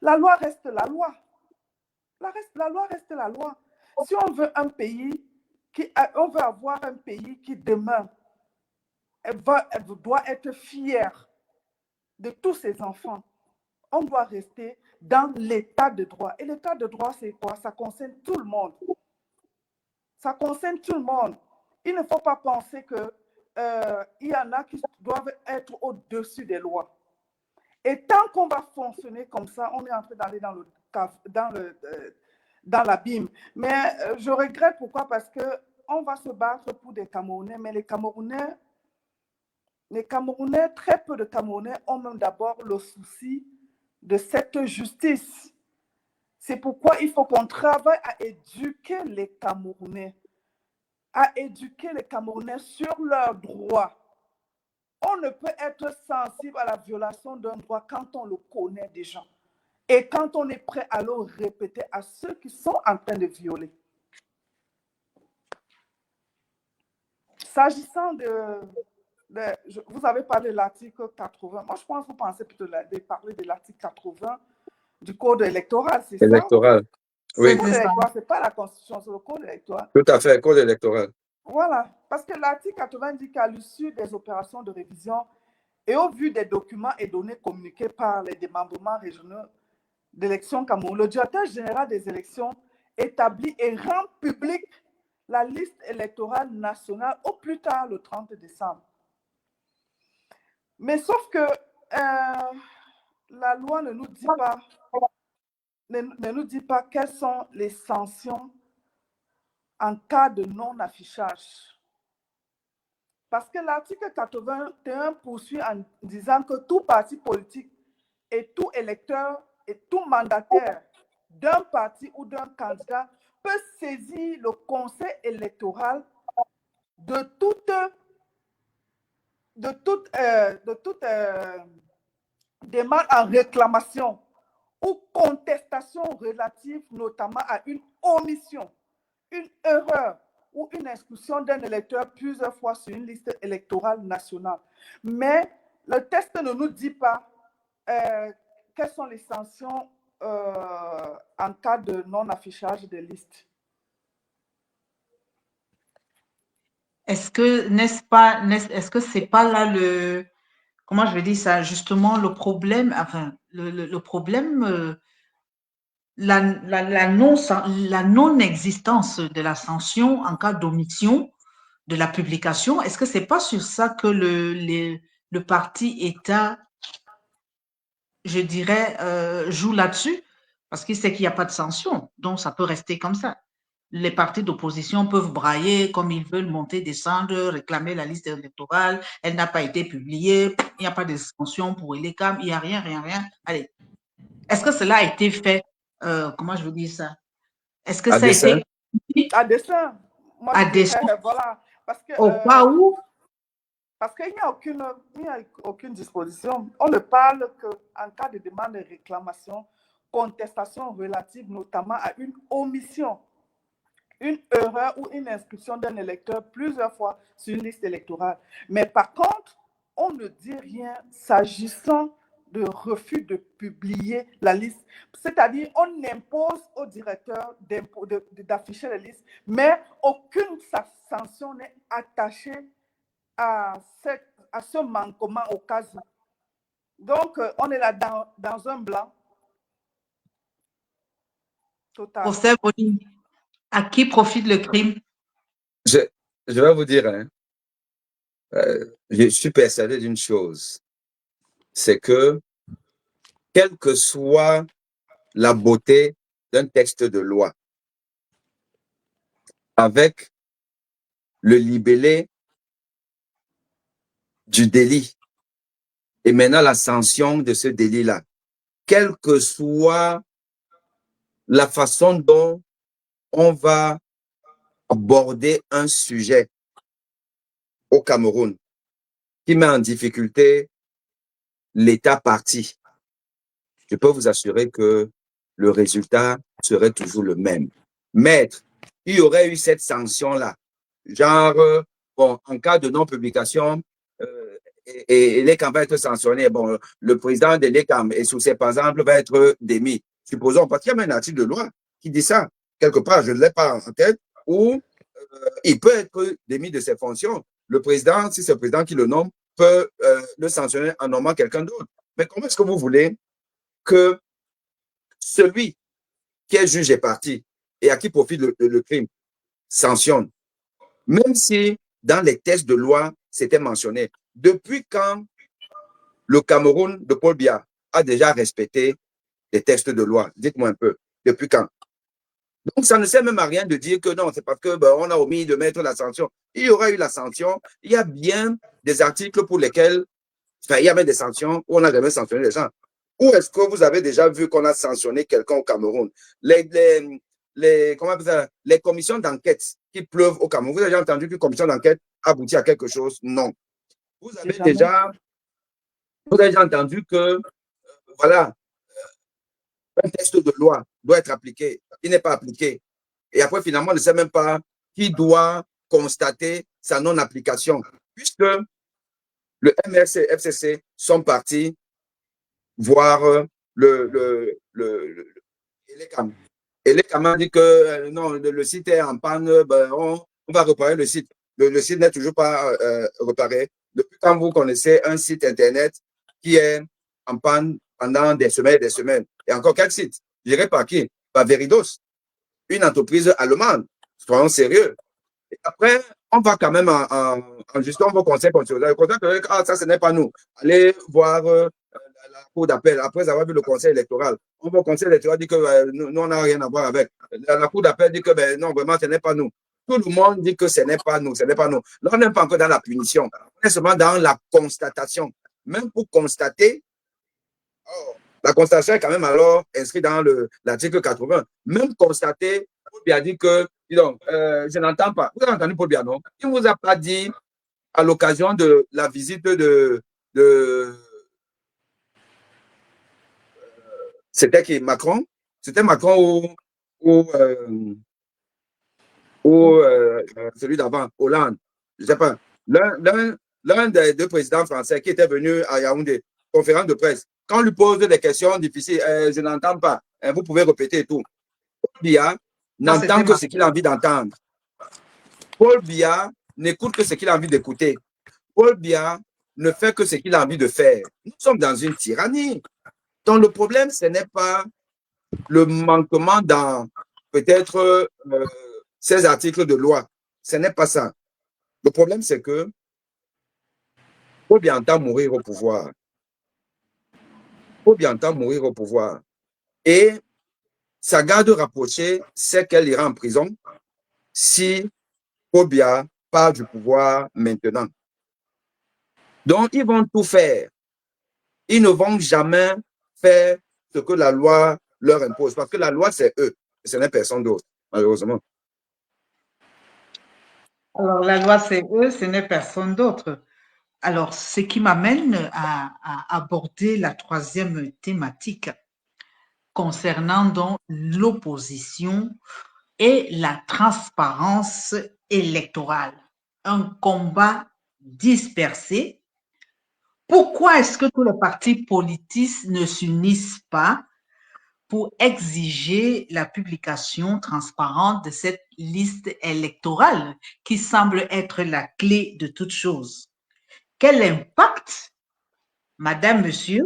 La loi reste la loi. La loi reste la loi. Si on veut on veut avoir un pays qui demain elle doit être fière de tous ses enfants, on doit rester dans l'état de droit. Et l'état de droit, c'est quoi? Ça concerne tout le monde. Ça concerne tout le monde. Il ne faut pas penser qu'il y en a qui doivent être au-dessus des lois. Et tant qu'on va fonctionner comme ça, on est en train d'aller dans l'abîme. Mais je regrette pourquoi? Parce qu'on va se battre pour des Camerounais, mais les Camerounais, très peu de Camerounais ont même d'abord le souci de cette justice. C'est pourquoi il faut qu'on travaille à éduquer les Camerounais, sur leurs droits. On ne peut être sensible à la violation d'un droit quand on le connaît déjà et quand on est prêt à le répéter à ceux qui sont en train de violer. S'agissant vous avez parlé de l'article 80. Moi, je pense que vous pensez plutôt de parler de l'article 80 du Code électoral, c'est ça? Électoral. Oui. Le Code électoral, ce n'est pas la Constitution, c'est le Code électoral. Tout à fait, Code électoral. Voilà, parce que l'article 80 dit qu'à l'issue des opérations de révision et au vu des documents et données communiqués par les démembrements régionaux d'élections Cameroun, le directeur général des élections établit et rend public la liste électorale nationale au plus tard le 30 décembre. Mais sauf que la loi ne nous dit pas quelles sont les sanctions en cas de non-affichage. Parce que l'article 81 poursuit en disant que tout parti politique et tout électeur et tout mandataire d'un parti ou d'un candidat peut saisir le conseil électoral de toute demande en réclamation ou contestation relative notamment à une omission, une erreur ou une exclusion d'un électeur plusieurs fois sur une liste électorale nationale. Mais le texte ne nous dit pas quelles sont les sanctions en cas de non-affichage des listes. Est-ce que, n'est-ce pas, est-ce que c'est pas là le, comment je vais dire ça, justement le problème, enfin, le problème, la non-existence de la sanction en cas d'omission de la publication, est-ce que c'est pas sur ça que le parti État, je dirais, joue là-dessus? Parce qu'il sait qu'il n'y a pas de sanction, donc ça peut rester comme ça. Les partis d'opposition peuvent brailler comme ils veulent, monter, descendre, réclamer la liste électorale. Elle n'a pas été publiée. Il n'y a pas de sanction pour Elecam. Il n'y a rien, rien, rien. Allez. Est-ce que cela a été fait? Comment je veux dire ça? Est-ce que À ça a dessein? été À dessein. Moi, à je dessein? dirais, voilà. Parce que, Au cas où? parce qu'il n'y a aucune disposition. On ne parle qu'en cas de demande de réclamation, contestation relative notamment à une omission, une erreur ou une inscription d'un électeur plusieurs fois sur une liste électorale. Mais par contre, on ne dit rien s'agissant de refus de publier la liste. C'est-à-dire, on impose au directeur d'afficher la liste, mais aucune sanction n'est attachée à ce manquement au cas où. Donc, on est là dans un blanc total. Procès Boni, à qui profite le crime? Je vais vous dire, hein, je suis persuadé d'une chose, c'est que quelle que soit la beauté d'un texte de loi, avec le libellé du délit et maintenant la sanction de ce délit-là, quelle que soit la façon dont on va aborder un sujet au Cameroun qui met en difficulté l'État parti, je peux vous assurer que le résultat serait toujours le même. Maître, il y aurait eu cette sanction-là, genre, bon, en cas de non-publication, et l'ECAM va être sanctionné. Bon, le président de l'ECAM et sous ses par exemple va être démis. Supposons, parce qu'il y a même un article de loi qui dit ça, quelque part, je ne l'ai pas en tête, où il peut être démis de ses fonctions. Le président, si c'est le président qui le nomme, peut le sanctionner en nommant quelqu'un d'autre. Mais comment est-ce que vous voulez que celui qui est juge et parti et à qui profite le crime sanctionne, même si dans les textes de loi, c'était mentionné? Depuis quand le Cameroun de Paul Biya a déjà respecté les textes de loi? Dites-moi un peu. Depuis quand? Donc, ça ne sert même à rien de dire que non, c'est parce que on a omis de mettre la sanction. Il y aura eu la sanction. Il y a bien des articles pour lesquels, enfin, il y a même des sanctions où on a jamais sanctionné les gens. Où est-ce que vous avez déjà vu qu'on a sanctionné quelqu'un au Cameroun? Comment ça, les commissions d'enquête qui pleuvent au Cameroun. Vous avez déjà entendu qu'une commission d'enquête aboutit à quelque chose? Non. Vous avez déjà entendu que, voilà, un texte de loi doit être appliqué. Il n'est pas appliqué. Et après, finalement, on ne sait même pas qui doit constater sa non-application. Puisque le MRC, FCC sont partis voir l'ECAM. Et l'ECAM a dit que non, le site est en panne, on va réparer le site. Le site n'est toujours pas réparé. Depuis quand vous connaissez un site Internet qui est en panne pendant des semaines et des semaines? Et encore quel site? Géré par qui? Par Veridos, une entreprise allemande. Soyons sérieux. Et après, on va quand même en justement vos conseils constitutionnels. Ah, ça, ce n'est pas nous. Allez voir la cour d'appel. Après avoir vu le conseil électoral, on va au conseil électoral dit que nous, on n'a rien à voir avec. La cour d'appel dit que non, vraiment, ce n'est pas nous. Tout le monde dit que ce n'est pas nous, ce n'est pas nous. Là, on n'est pas encore dans la punition. On est seulement dans la constatation. Même pour constater, oh, La constatation est quand même alors inscrite dans l'article 80. Même constaté, Paul Biya dit que, donc, je n'entends pas. Vous avez entendu Paul Biya, non? Il ne vous a pas dit à l'occasion de la visite de c'était qui Macron? C'était Macron ou celui d'avant, Hollande. Je ne sais pas. L'un des deux présidents français qui était venu à Yaoundé, conférence de presse, quand on lui pose des questions difficiles, je n'entends pas. Vous pouvez répéter et tout. Paul Biya n'entend que ce qu'il a envie d'entendre. Paul Biya n'écoute que ce qu'il a envie d'écouter. Paul Biya ne fait que ce qu'il a envie de faire. Nous sommes dans une tyrannie. Donc, le problème, ce n'est pas le manquement dans peut-être ces articles de loi. Ce n'est pas ça. Le problème, c'est que Paul Biya entend mourir au pouvoir. Paul Biya entend mourir au pouvoir. Et sa garde rapprochée sait qu'elle ira en prison si Paul Biya part du pouvoir maintenant. Donc, ils vont tout faire. Ils ne vont jamais faire ce que la loi leur impose. Parce que la loi, c'est eux. Ce n'est personne d'autre, malheureusement. Alors, la loi, c'est eux, ce n'est personne d'autre. Alors, ce qui m'amène à aborder la troisième thématique concernant donc l'opposition et la transparence électorale. Un combat dispersé. Pourquoi est-ce que tous les partis politiques ne s'unissent pas pour exiger la publication transparente de cette liste électorale qui semble être la clé de toute chose? Quel impact, madame, monsieur,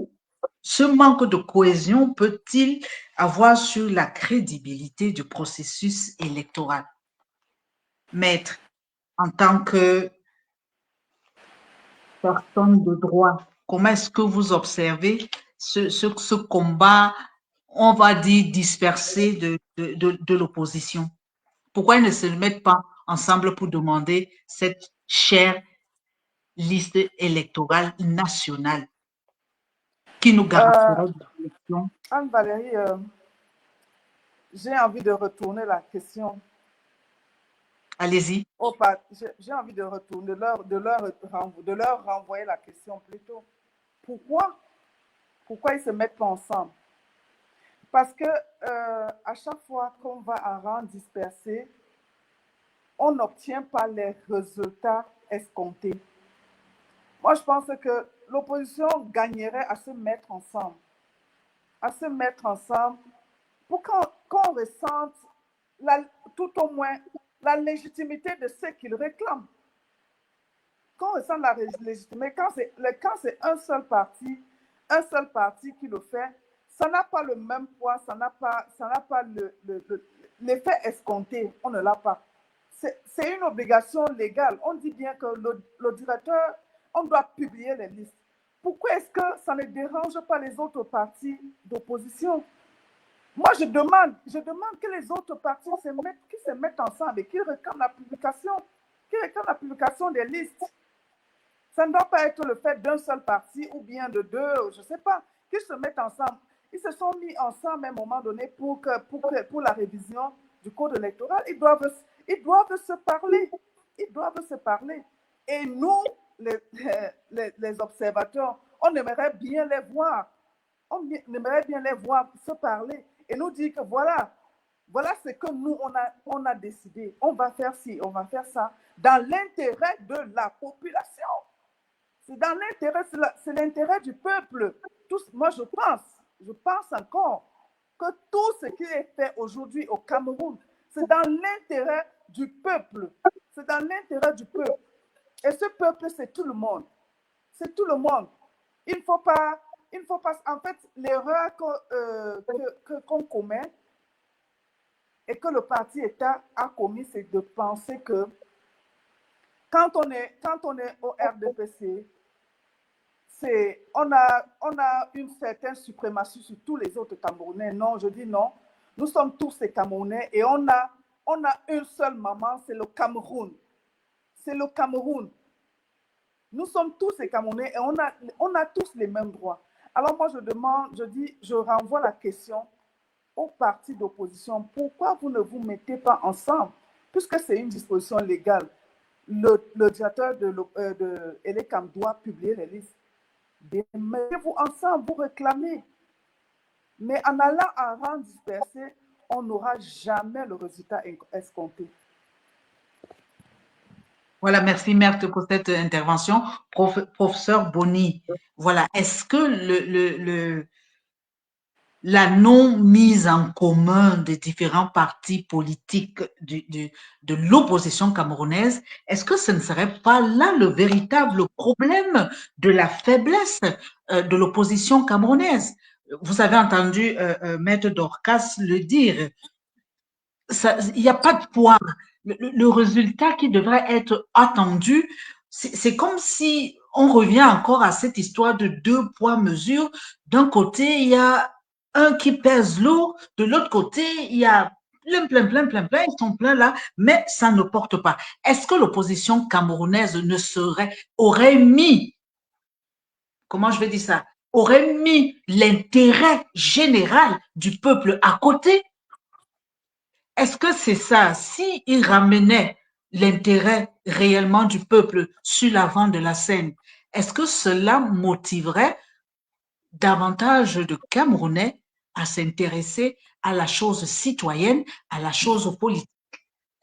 ce manque de cohésion peut-il avoir sur la crédibilité du processus électoral? Maître, en tant que personne de droit, comment est-ce que vous observez ce combat, on va dire, dispersé de l'opposition? Pourquoi ils ne se mettent pas ensemble pour demander cette chère liste électorale nationale qui nous garantirait des élections? Anne-Valérie, j'ai envie de retourner la question. Allez-y. J'ai envie de retourner, de leur renvoyer la question plutôt. Pourquoi ils se mettent pas ensemble? Parce que à chaque fois qu'on va à rang dispersé, on n'obtient pas les résultats escomptés. Moi, je pense que l'opposition gagnerait à se mettre ensemble. Pour qu'on ressente tout au moins la légitimité de ce qu'ils réclament. Qu'on ressente la légitimité, quand c'est un seul parti qui le fait, ça n'a pas le même poids, ça n'a pas l'effet escompté, on ne l'a pas. C'est une obligation légale. On dit bien que le directeur, on doit publier les listes. Pourquoi est-ce que ça ne dérange pas les autres partis d'opposition? Moi, je demande que les autres partis se mettent ensemble et qu'ils réclament la publication des listes. Ça ne doit pas être le fait d'un seul parti ou bien de deux, je ne sais pas, qu'ils se mettent ensemble. Ils se sont mis ensemble à un moment donné pour la révision du code électoral. Ils doivent se parler. Et nous, les observateurs, on aimerait bien les voir. Se parler et nous dire que voilà ce que nous, on a décidé. On va faire ci, on va faire ça, dans l'intérêt de la population. C'est dans l'intérêt du peuple. Moi, je pense encore que tout ce qui est fait aujourd'hui au Cameroun, c'est dans l'intérêt du peuple. C'est dans l'intérêt du peuple. Et ce peuple, c'est tout le monde. C'est tout le monde. Il ne faut pas, en fait, l'erreur qu'on commet et que le parti État a commis, c'est de penser que quand on est au RDPC, on a une certaine suprématie sur tous les autres Camerounais. Non, je dis non. Nous sommes tous des Camerounais et on a une seule maman, c'est le Cameroun. C'est le Cameroun. Nous sommes tous des Camerounais et on a tous les mêmes droits. Alors moi, je renvoie la question aux partis d'opposition. Pourquoi vous ne vous mettez pas ensemble? Puisque c'est une disposition légale, le directeur de Elecam doit publier les listes. Mettez-vous ensemble, vous réclamez. Mais en allant à rang dispersé, on n'aura jamais le résultat escompté. Voilà, merci Marthe pour cette intervention. Professeur Boni, voilà, est-ce que la non-mise en commun des différents partis politiques de l'opposition camerounaise, est-ce que ce ne serait pas là le véritable problème de la faiblesse de l'opposition camerounaise? Vous avez entendu Maître Dorcas le dire. Il n'y a pas de poids. Le résultat qui devrait être attendu, c'est comme si on revient encore à cette histoire de deux poids mesures. D'un côté, il y a un qui pèse lourd, de l'autre côté, il y a plein, ils sont pleins là, mais ça ne porte pas. Est-ce que l'opposition camerounaise aurait mis, comment je vais dire ça, aurait mis l'intérêt général du peuple à côté? Est-ce que c'est ça? Si il ramenait l'intérêt réellement du peuple sur l'avant de la scène, est-ce que cela motiverait davantage de Camerounais à s'intéresser à la chose citoyenne, à la chose politique?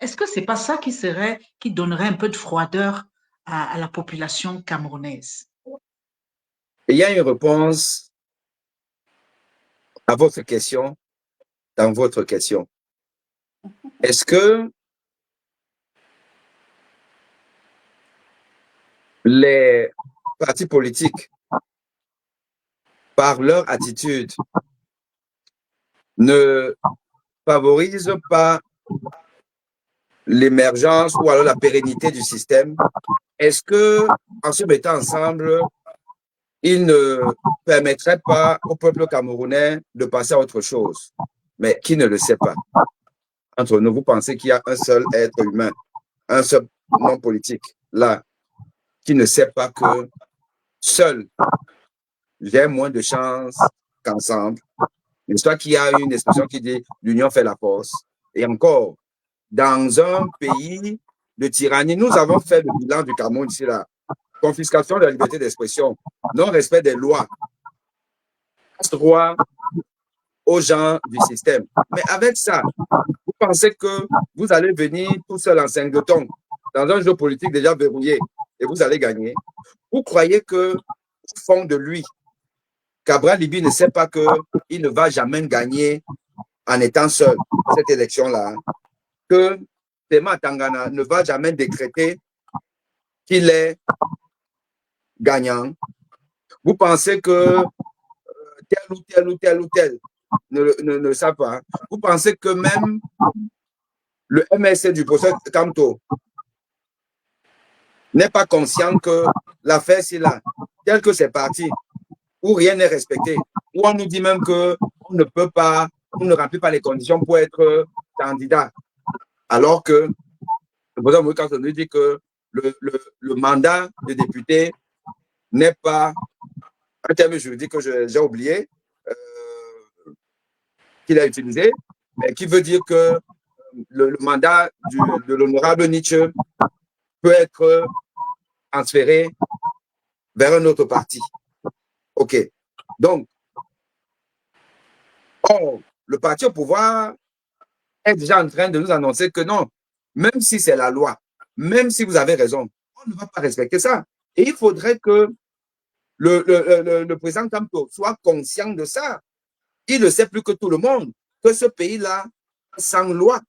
Est-ce que c'est pas ça qui donnerait un peu de froideur à la population camerounaise? Il y a une réponse à votre question dans votre question. Est-ce que les partis politiques, par leur attitude, ne favorisent pas l'émergence ou alors la pérennité du système? Est-ce que, en se mettant ensemble, ils ne permettraient pas au peuple camerounais de passer à autre chose? Mais qui ne le sait pas? Entre nous, vous pensez qu'il y a un seul être humain, un seul non politique, là, qui ne sait pas que seul, j'ai moins de chance qu'ensemble. L'histoire qu'il y a une expression qui dit l'union fait la force. Et encore, dans un pays de tyrannie, nous avons fait le bilan du Cameroun ici, là. Confiscation de la liberté d'expression, non-respect des lois, droit aux gens du système. Mais avec ça, vous pensez que vous allez venir tout seul en 5 de ton dans un jeu politique déjà verrouillé et vous allez gagner? Vous croyez que, au fond de lui, Cabral Libi ne sait pas qu'il ne va jamais gagner en étant seul cette élection-là, que Tema Tangana ne va jamais décréter qu'il est gagnant? Vous pensez que tel ou tel ne le savent pas? Vous pensez que même le MSC du professeur Kamto n'est pas conscient que l'affaire, c'est là, tel que c'est parti, où rien n'est respecté, où on nous dit même qu'on ne peut pas, on ne remplit pas les conditions pour être candidat, alors que le président Moïse Kamto nous dit que le mandat de député n'est pas un terme juridique que j'ai oublié, qu'il a utilisé, mais qui veut dire que le mandat de l'honorable Nietzsche peut être transféré vers un autre parti. OK. Donc, le parti au pouvoir est déjà en train de nous annoncer que non, même si c'est la loi, même si vous avez raison, on ne va pas respecter ça. Et il faudrait que le président Kamto soit conscient de ça. Il ne sait plus que tout le monde que ce pays-là, sans loi,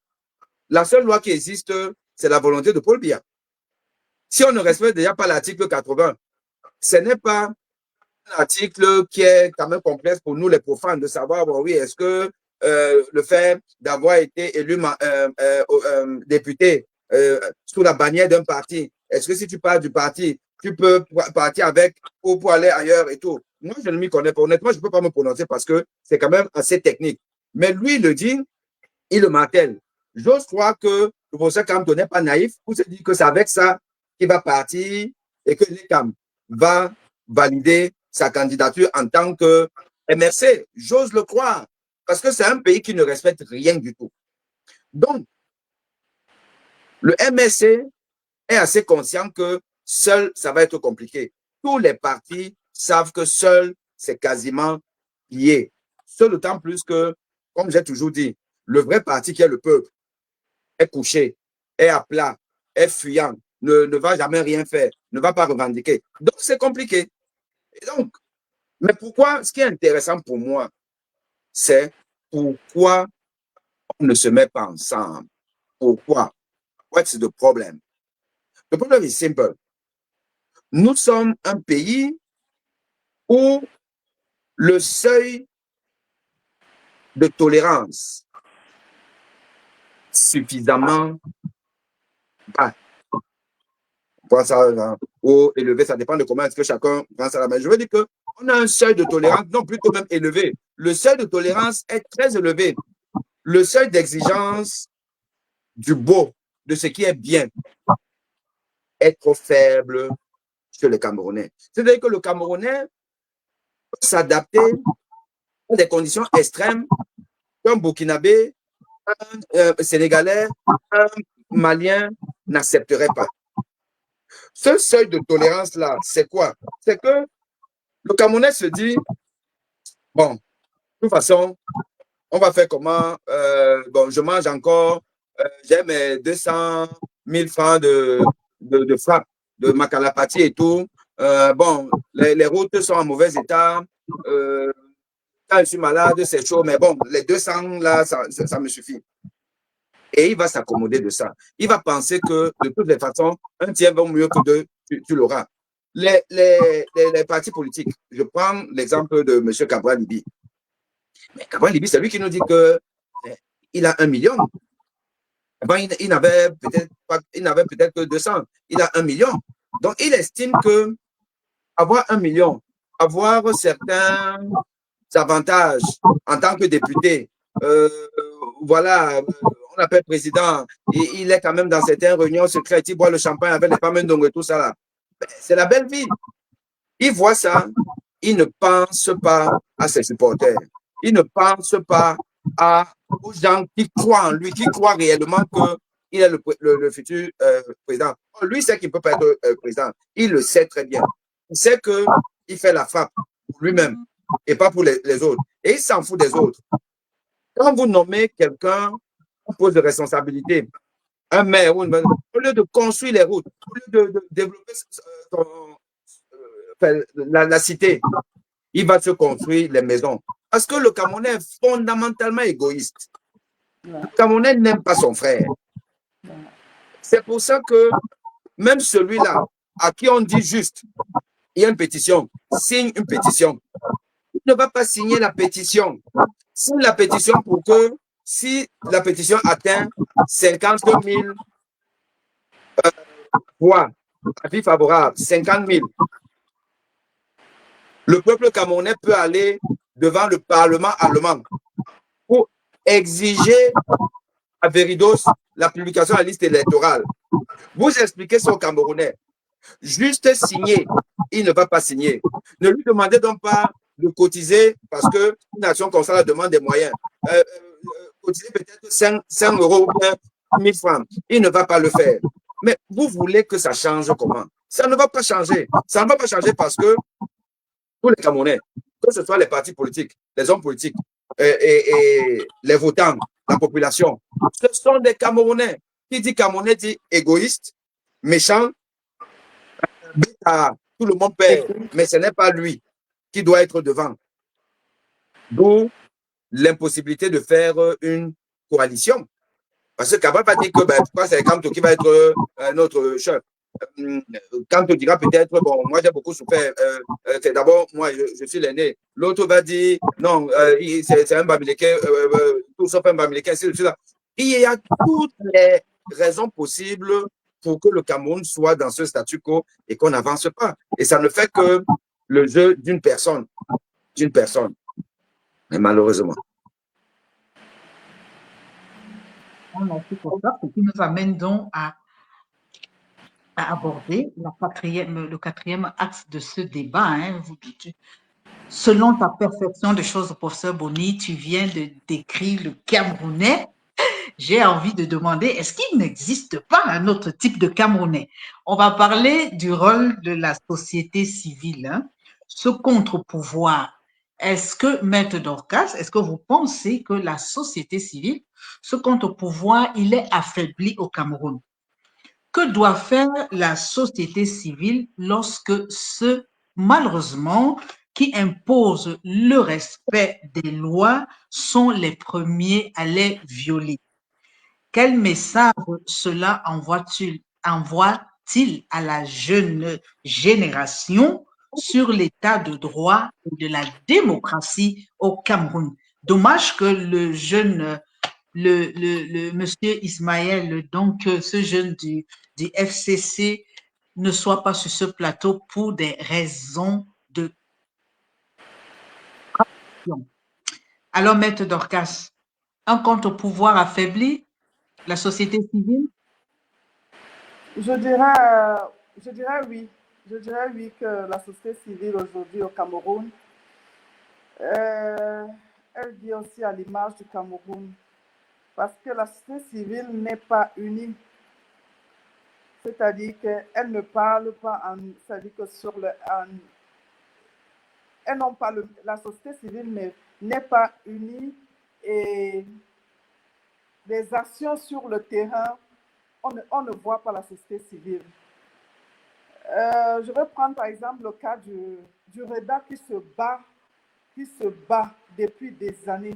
la seule loi qui existe, c'est la volonté de Paul Biya. Si on ne respecte déjà pas l'article 80, ce n'est pas un article qui est quand même complexe pour nous les profanes de savoir, bon, oui, est-ce que le fait d'avoir été élu député sous la bannière d'un parti, est-ce que si tu pars du parti, tu peux partir avec pour aller ailleurs et tout? Moi, je ne m'y connais pas. Honnêtement, je ne peux pas me prononcer parce que c'est quand même assez technique. Mais lui, il le dit, il le martèle. J'ose croire que le professeur Kamto n'est pas naïf pour se dire que c'est avec ça qu'il va partir et que l'ECAM va valider sa candidature en tant que MRC. J'ose le croire, parce que c'est un pays qui ne respecte rien du tout. Donc, le MRC est assez conscient que seul, ça va être compliqué. Tous les partis savent que seul, c'est quasiment lié. Ce d'autant plus que, comme j'ai toujours dit, le vrai parti qui est le peuple est couché, est à plat, est fuyant, ne va jamais rien faire, ne va pas revendiquer. Donc, c'est compliqué. Et donc, mais pourquoi, ce qui est intéressant pour moi, c'est pourquoi on ne se met pas ensemble. Pourquoi? What's the problem? Le problème est simple. Nous sommes un pays où le seuil de tolérance suffisamment bas. On prend ça haut, élevé, ça dépend de comment est-ce que chacun prend ça à la main. Je veux dire qu'on a un seuil de tolérance, non plutôt même élevé. Le seuil de tolérance est très élevé. Le seuil d'exigence du beau, de ce qui est bien, est trop faible chez les Camerounais. C'est-à-dire que le Camerounais peut s'adapter à des conditions extrêmes qu'un Burkinabé, un Sénégalais, un Malien n'accepterait pas. Ce seuil de tolérance-là, c'est quoi? C'est que le Camerounais se dit, bon, de toute façon, on va faire comment? Bon, je mange encore, j'ai mes 200 000 francs de frappe, de Macalapati et tout. Bon, les routes sont en mauvais état. Quand je suis malade, c'est chaud, mais bon, les 200 là, ça me suffit. Et il va s'accommoder de ça. Il va penser que de toutes les façons, un tiers vaut mieux que deux, tu l'auras. Les partis politiques, je prends l'exemple de M. Cabral Libi. Mais Cabral Libi, c'est lui qui nous dit qu'il a 1 million. Bon, il n'avait peut-être que 200. Il a 1 million. Donc, il estime que avoir 1 million, avoir certains avantages en tant que député, voilà, on l'appelle président, et il est quand même dans certaines réunions secrètes, il boit le champagne avec les femmes et tout ça là. C'est la belle vie. Il voit ça, il ne pense pas à ses supporters. Il ne pense pas aux gens qui croient en lui, qui croient réellement qu'il est le futur président. Lui sait qu'il ne peut pas être président. Il le sait très bien. Il sait qu'il fait la frappe pour lui-même et pas pour les autres. Et il s'en fout des autres. Quand vous nommez quelqu'un, on pose de responsabilité, un maire, au lieu de construire les routes, au lieu de développer la cité, il va se construire les maisons. Parce que le Camerounais est fondamentalement égoïste. Le Camerounais n'aime pas son frère. C'est pour ça que même celui-là, à qui on dit juste, il y a une pétition, signe une pétition. Il ne va pas signer la pétition. Signe la pétition pour que, si la pétition atteint 50 000 voix, avis favorable, 50 000, le peuple camerounais peut aller devant le Parlement allemand pour exiger à Veridos la publication de la liste électorale. Vous expliquez ça aux Camerounais. Juste signer, il ne va pas signer. Ne lui demandez donc pas de cotiser parce qu'une nation comme ça demande des moyens. Cotiser peut-être 5 euros ou bien 1000 francs. Il ne va pas le faire. Mais vous voulez que ça change comment? Ça ne va pas changer. Ça ne va pas changer parce que tous les Camerounais, que ce soit les partis politiques, les hommes politiques et les votants, la population, ce sont des Camerounais. Qui dit Camerounais dit égoïste, méchant, bêta, tout le monde perd, mais ce n'est pas lui qui doit être devant. D'où l'impossibilité de faire une coalition. Parce que Cabral va dire que pourquoi c'est Kanto qui va être notre chef. Kanto dira peut-être, bon, moi j'ai beaucoup souffert. C'est d'abord, moi je suis l'aîné. L'autre va dire, non, c'est un Bamileke, tout sauf un Bamileke, il y a toutes les raisons possibles pour que le Cameroun soit dans ce statu quo et qu'on n'avance pas. Et ça ne fait que le jeu d'une personne. Mais malheureusement. Merci pour ça, ce qui nous amène donc à à aborder le quatrième axe de ce débat. Hein. Selon ta perception des choses, professeur Boni, tu viens de décrire le Camerounais. J'ai envie de demander, est-ce qu'il n'existe pas un autre type de Camerounais? On va parler du rôle de la société civile, hein, ce contre-pouvoir. Est-ce que, Maître Dorcas, est-ce que vous pensez que la société civile, ce contre-pouvoir, il est affaibli au Cameroun? Que doit faire la société civile lorsque ceux, malheureusement, qui imposent le respect des lois sont les premiers à les violer? Quel message cela envoie-t-il à la jeune génération sur l'état de droit et de la démocratie au Cameroun? Dommage que le jeune, le monsieur Ismaël, donc ce jeune du FCC, ne soit pas sur ce plateau pour des raisons de... Alors, Maître Dorcas, un contre-pouvoir affaibli, la société civile? Je dirais oui. Je dirais oui que la société civile aujourd'hui au Cameroun, elle vit aussi à l'image du Cameroun. Parce que la société civile n'est pas unie. C'est-à-dire qu'elle ne parle pas en... C'est-à-dire que sur le... elles n'ont pas la société civile n'est pas unie et les actions sur le terrain, on ne voit pas la société civile. Je vais prendre par exemple le cas du REDA qui se bat depuis des années.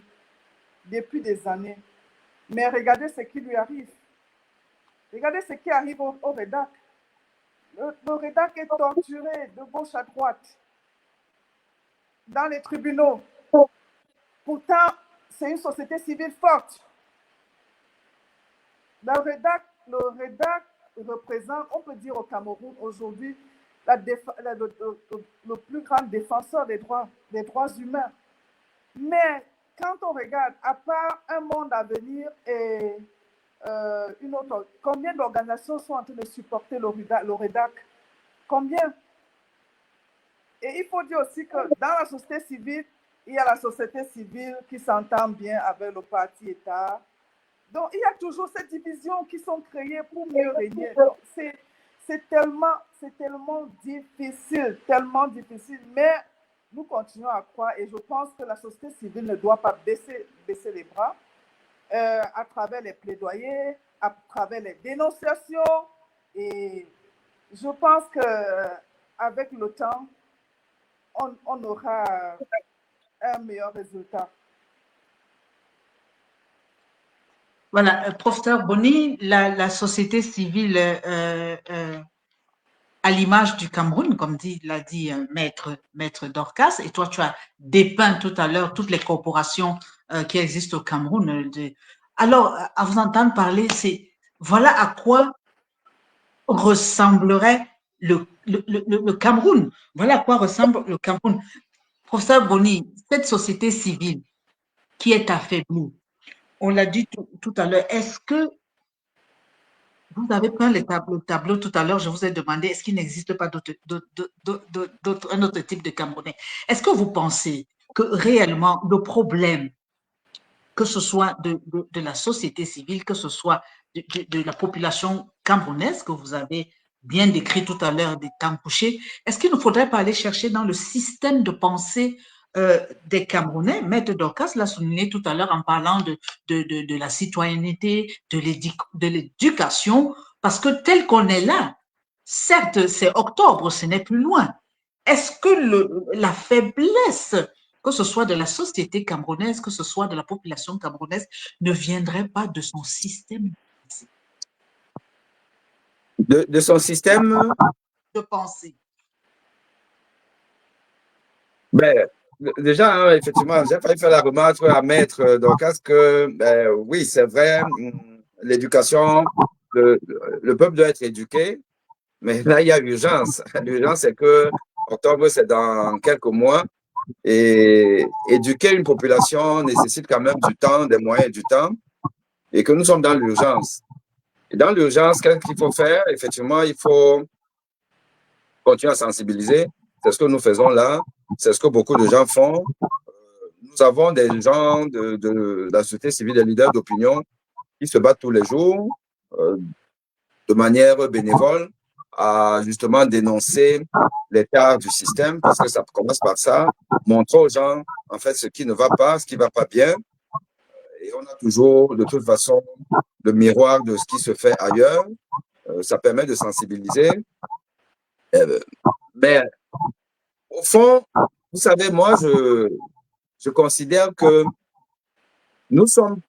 Depuis des années. Mais regardez ce qui lui arrive. Regardez ce qui arrive au REDAC. Le REDAC est torturé de gauche à droite dans les tribunaux. Pourtant, c'est une société civile forte. Le REDAC représente, on peut dire au Cameroun aujourd'hui, le plus grand défenseur des droits humains. Mais quand on regarde, à part un monde à venir et une autre, combien d'organisations sont en train de supporter le REDAC? Combien? Et il faut dire aussi que dans la société civile, il y a la société civile qui s'entend bien avec le parti État. Donc, il y a toujours ces divisions qui sont créées pour mieux régner. C'est tellement difficile, mais nous continuons à croire et je pense que la société civile ne doit pas baisser les bras à travers les plaidoyers, à travers les dénonciations et je pense qu'avec le temps, on aura un meilleur résultat. Voilà, professeur Boni, la société civile, à l'image du Cameroun, comme l'a dit Maître Dorcas, et toi tu as dépeint tout à l'heure toutes les corporations qui existent au Cameroun. Alors, à vous entendre parler, voilà à quoi ressemblerait le Cameroun. Voilà à quoi ressemble le Cameroun. Professeur Boni, cette société civile qui est affaiblie, on l'a dit tout à l'heure, est-ce que vous avez pris le tableau tout à l'heure, je vous ai demandé est-ce qu'il n'existe pas un autre type de Camerounais? Est-ce que vous pensez que réellement le problème, que ce soit de la société civile, que ce soit de la population camerounaise que vous avez bien décrit tout à l'heure des temps couchés, est-ce qu'il ne faudrait pas aller chercher dans le système de pensée des Camerounais? Maître Dorcas l'a souligné tout à l'heure en parlant de la citoyenneté, de l'éducation, parce que tel qu'on est là, certes, c'est octobre, ce n'est plus loin. Est-ce que la faiblesse, que ce soit de la société camerounaise, que ce soit de la population camerounaise, ne viendrait pas de son système de son système de pensée? Ben, déjà, hein, effectivement, j'ai failli faire la remarque à Maître Dorcas que, oui, c'est vrai, l'éducation, le peuple doit être éduqué, mais là, il y a urgence. L'urgence, c'est que octobre, c'est dans quelques mois, et éduquer une population nécessite quand même du temps, des moyens et du temps, et que nous sommes dans l'urgence. Et dans l'urgence, qu'est-ce qu'il faut faire? Effectivement, il faut continuer à sensibiliser. C'est ce que nous faisons là. C'est ce que beaucoup de gens font. Nous avons des gens de la société civile, des leaders d'opinion qui se battent tous les jours de manière bénévole à justement dénoncer les tares du système, parce que ça commence par ça, montrer aux gens en fait ce qui ne va pas, ce qui ne va pas bien. Et on a toujours de toute façon le miroir de ce qui se fait ailleurs. Ça permet de sensibiliser. Mais au fond, vous savez, moi, je considère que nous sommes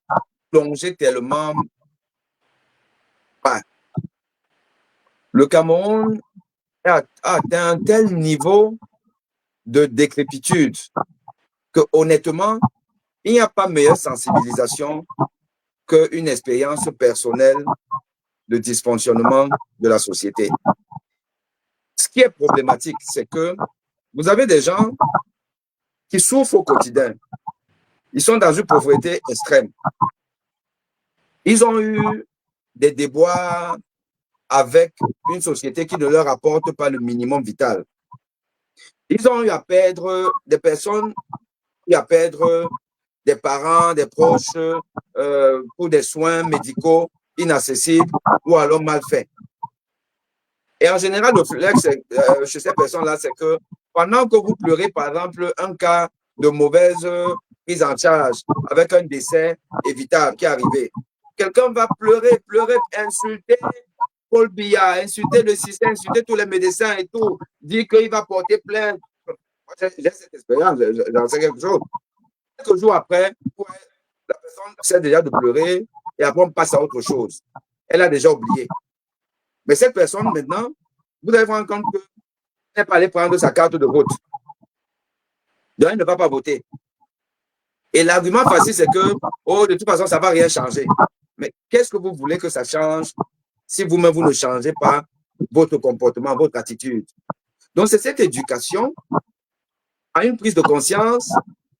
plongés tellement bas. Le Cameroun a atteint un tel niveau de décrépitude que honnêtement, il n'y a pas meilleure sensibilisation qu'une expérience personnelle de dysfonctionnement de la société. Ce qui est problématique, c'est que vous avez des gens qui souffrent au quotidien. Ils sont dans une pauvreté extrême. Ils ont eu des déboires avec une société qui ne leur apporte pas le minimum vital. Ils ont eu à perdre des personnes, à perdre des parents, des proches pour des soins médicaux inaccessibles ou alors mal faits. Et en général, le flex chez ces personnes-là, c'est que pendant que vous pleurez, par exemple, un cas de mauvaise prise en charge avec un décès évitable qui est arrivé, quelqu'un va pleurer, insulter Paul Biya, insulter le système, insulter tous les médecins et tout, dire qu'il va porter plainte. J'ai cette expérience, j'en sais quelque chose. Quelques jours après, la personne sait déjà de pleurer et après on passe à autre chose. Elle a déjà oublié. Mais cette personne, maintenant, vous allez vous rendre compte qu'elle n'est pas allée prendre sa carte de vote. Donc, elle ne va pas voter. Et l'argument facile, c'est que, oh, de toute façon, ça ne va rien changer. Mais qu'est-ce que vous voulez que ça change si vous-même, vous ne changez pas votre comportement, votre attitude? Donc, c'est cette éducation à une prise de conscience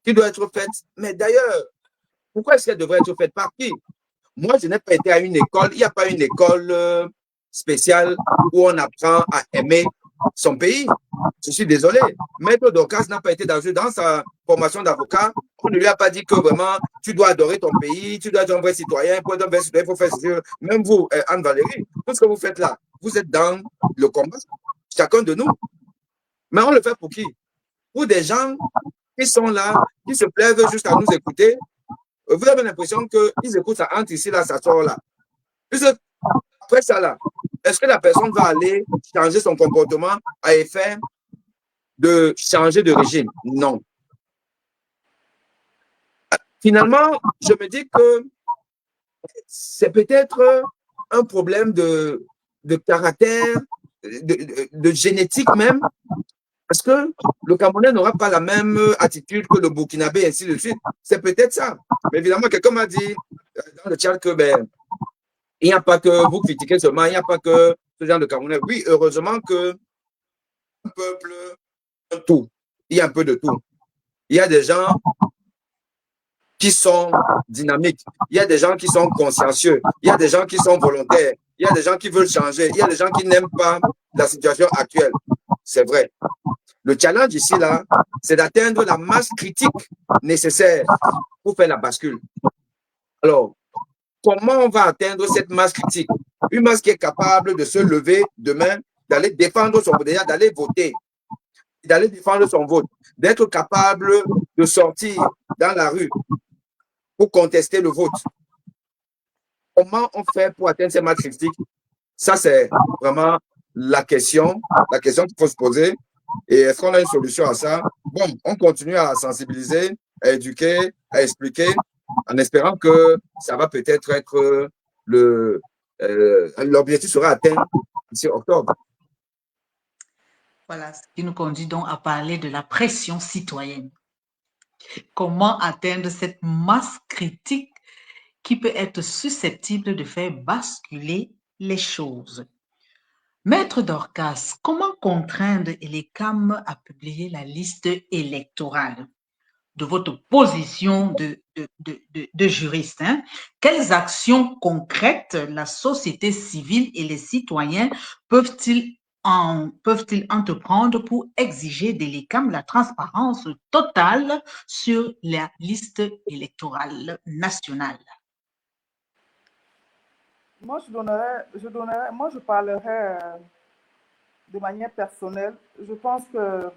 qui doit être faite. Mais d'ailleurs, pourquoi est-ce qu'elle devrait être faite par qui? Moi, je n'ai pas été à une école. Il n'y a pas une école spéciale où on apprend à aimer son pays. Je suis désolé. Maître Dorcas n'a pas été dans sa formation d'avocat. On ne lui a pas dit que vraiment, tu dois adorer ton pays, tu dois être un vrai citoyen. Pour être un vrai citoyen, il faut faire ce. Même vous, Anne-Valérie, tout ce que vous faites là, vous êtes dans le combat, chacun de nous. Mais on le fait pour qui? Pour des gens qui sont là, qui se plaisent juste à nous écouter. Vous avez l'impression qu'ils écoutent, ça entre ici, là, ça sort là. Après ça, là, est-ce que la personne va aller changer son comportement à effet de changer de régime? Non. Finalement, je me dis que c'est peut-être un problème de caractère, de génétique même, parce que le Camerounais n'aura pas la même attitude que le Burkinabé, et ainsi de suite. C'est peut-être ça. Mais évidemment, quelqu'un m'a dit dans le chat que il n'y a pas que vous critiquez seulement, il n'y a pas que ce genre de Camerounais. Oui, heureusement que un peuple, un tout. Il y a un peu de tout. Il y a des gens qui sont dynamiques. Il y a des gens qui sont consciencieux. Il y a des gens qui sont volontaires. Il y a des gens qui veulent changer. Il y a des gens qui n'aiment pas la situation actuelle. C'est vrai. Le challenge ici, là, c'est d'atteindre la masse critique nécessaire pour faire la bascule. Alors, comment on va atteindre cette masse critique? Une masse qui est capable de se lever demain, d'aller défendre son vote, d'aller voter, d'aller défendre son vote, d'être capable de sortir dans la rue pour contester le vote. Comment on fait pour atteindre cette masse critique? Ça, c'est vraiment la question qu'il faut se poser. Et est-ce qu'on a une solution à ça? Bon, on continue à sensibiliser, à éduquer, à expliquer, en espérant que ça va peut-être être l'objectif sera atteint d'ici octobre. Voilà, ce qui nous conduit donc à parler de la pression citoyenne. Comment atteindre cette masse critique qui peut être susceptible de faire basculer les choses? Maître Dorcas, comment contraindre les CAM à publier la liste électorale? de votre position de juriste. Hein. Quelles actions concrètes la société civile et les citoyens peuvent-ils entreprendre pour exiger de l'ICAM la transparence totale sur la liste électorale nationale? Moi, moi, je parlerai de manière personnelle. Je pense que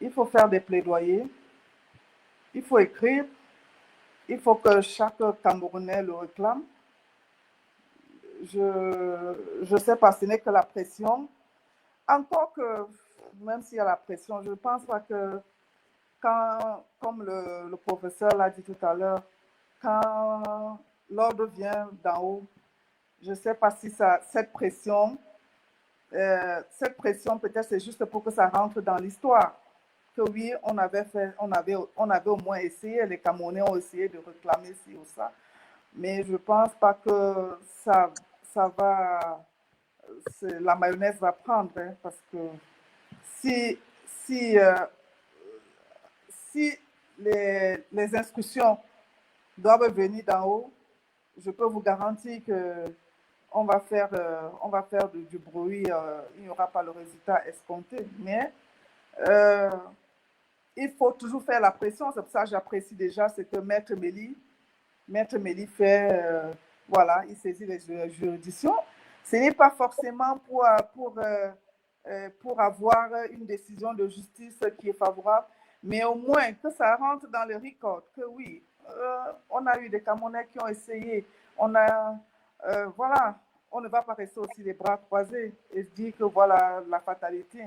il faut faire des plaidoyers, il faut écrire, il faut que chaque Camerounais le réclame. Je sais pas, ce n'est que la pression. Encore que, même s'il y a la pression, je ne pense pas que comme le professeur l'a dit tout à l'heure, quand l'ordre vient d'en haut, je ne sais pas si cette pression peut-être c'est juste pour que ça rentre dans l'histoire. Que oui, on avait au moins essayé, les Camerounais ont essayé de réclamer ci ou ça, mais je ne pense pas que ça va, la mayonnaise va prendre, hein, parce que si, si, euh, si les instructions doivent venir d'en haut, je peux vous garantir que on va faire du bruit, il n'y aura pas le résultat escompté. Mais il faut toujours faire la pression. C'est pour ça que j'apprécie déjà ce que Maître Mélie fait. Voilà, il saisit les juridictions. Ce n'est pas forcément pour avoir une décision de justice qui est favorable, mais au moins que ça rentre dans le record, que oui, on a eu des Camerounais qui ont essayé, voilà, on ne va pas rester aussi les bras croisés et se dire que voilà la fatalité.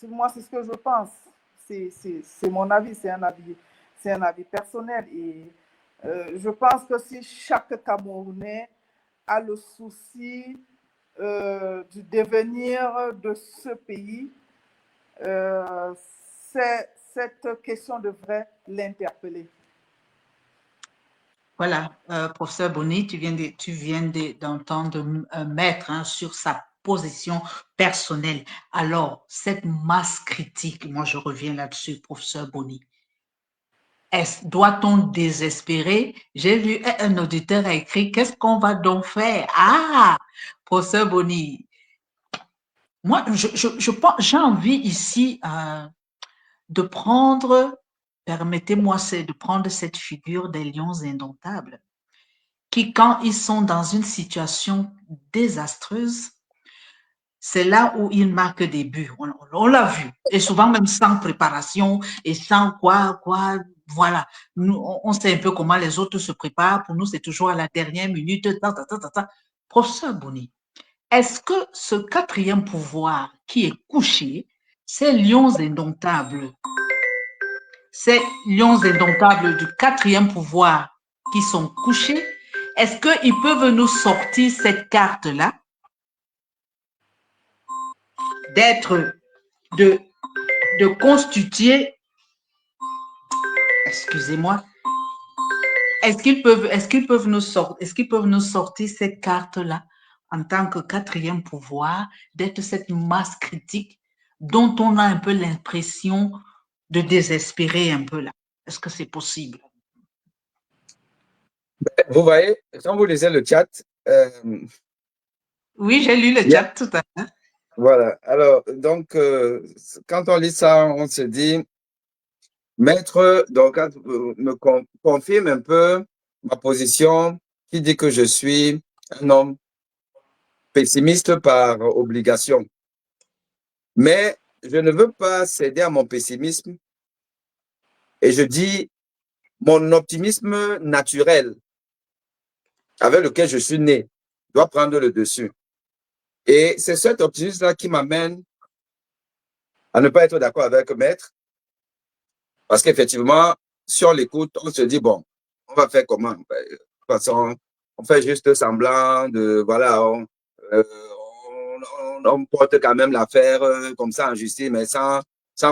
Moi, c'est ce que je pense. C'est mon avis, c'est un avis personnel. Et je pense que si chaque Camerounais a le souci du devenir de ce pays, cette question devrait l'interpeller. Voilà, professeur Boni, tu viens d'entendre un maître, hein, sur sa position personnelle. Alors, cette masse critique, moi je reviens là-dessus, professeur Boni. Doit-on désespérer? J'ai vu un auditeur a écrit, qu'est-ce qu'on va donc faire? Ah, professeur Boni, moi j'ai envie ici de prendre, permettez-moi de prendre cette figure des lions indomptables qui, quand ils sont dans une situation désastreuse, c'est là où ils marquent des buts. On l'a vu. Et souvent même sans préparation et sans quoi, voilà. Nous, on sait un peu comment les autres se préparent. Pour nous, c'est toujours à la dernière minute. Professeur Boni, est-ce que ce quatrième pouvoir qui est couché, ces lions indomptables du quatrième pouvoir qui sont couchés, est-ce qu'ils peuvent nous sortir cette carte-là de constituer, excusez-moi, est-ce qu'ils peuvent nous sortir cette carte-là en tant que quatrième pouvoir, d'être cette masse critique dont on a un peu l'impression de désespérer un peu là? Est-ce que c'est possible? Vous voyez, quand vous lisez le chat, oui, j'ai lu le chat tout à l'heure. Voilà. Alors, donc, quand on lit ça, on se dit, Maître, donc, me confirme un peu ma position qui dit que je suis un homme pessimiste par obligation. Mais je ne veux pas céder à mon pessimisme et je dis mon optimisme naturel avec lequel je suis né doit prendre le dessus. Et c'est cet optimisme-là qui m'amène à ne pas être d'accord avec Maître. Parce qu'effectivement, si on l'écoute, on se dit, bon, on va faire comment? De toute façon, on fait juste semblant de, voilà, on porte quand même l'affaire comme ça en justice, mais sans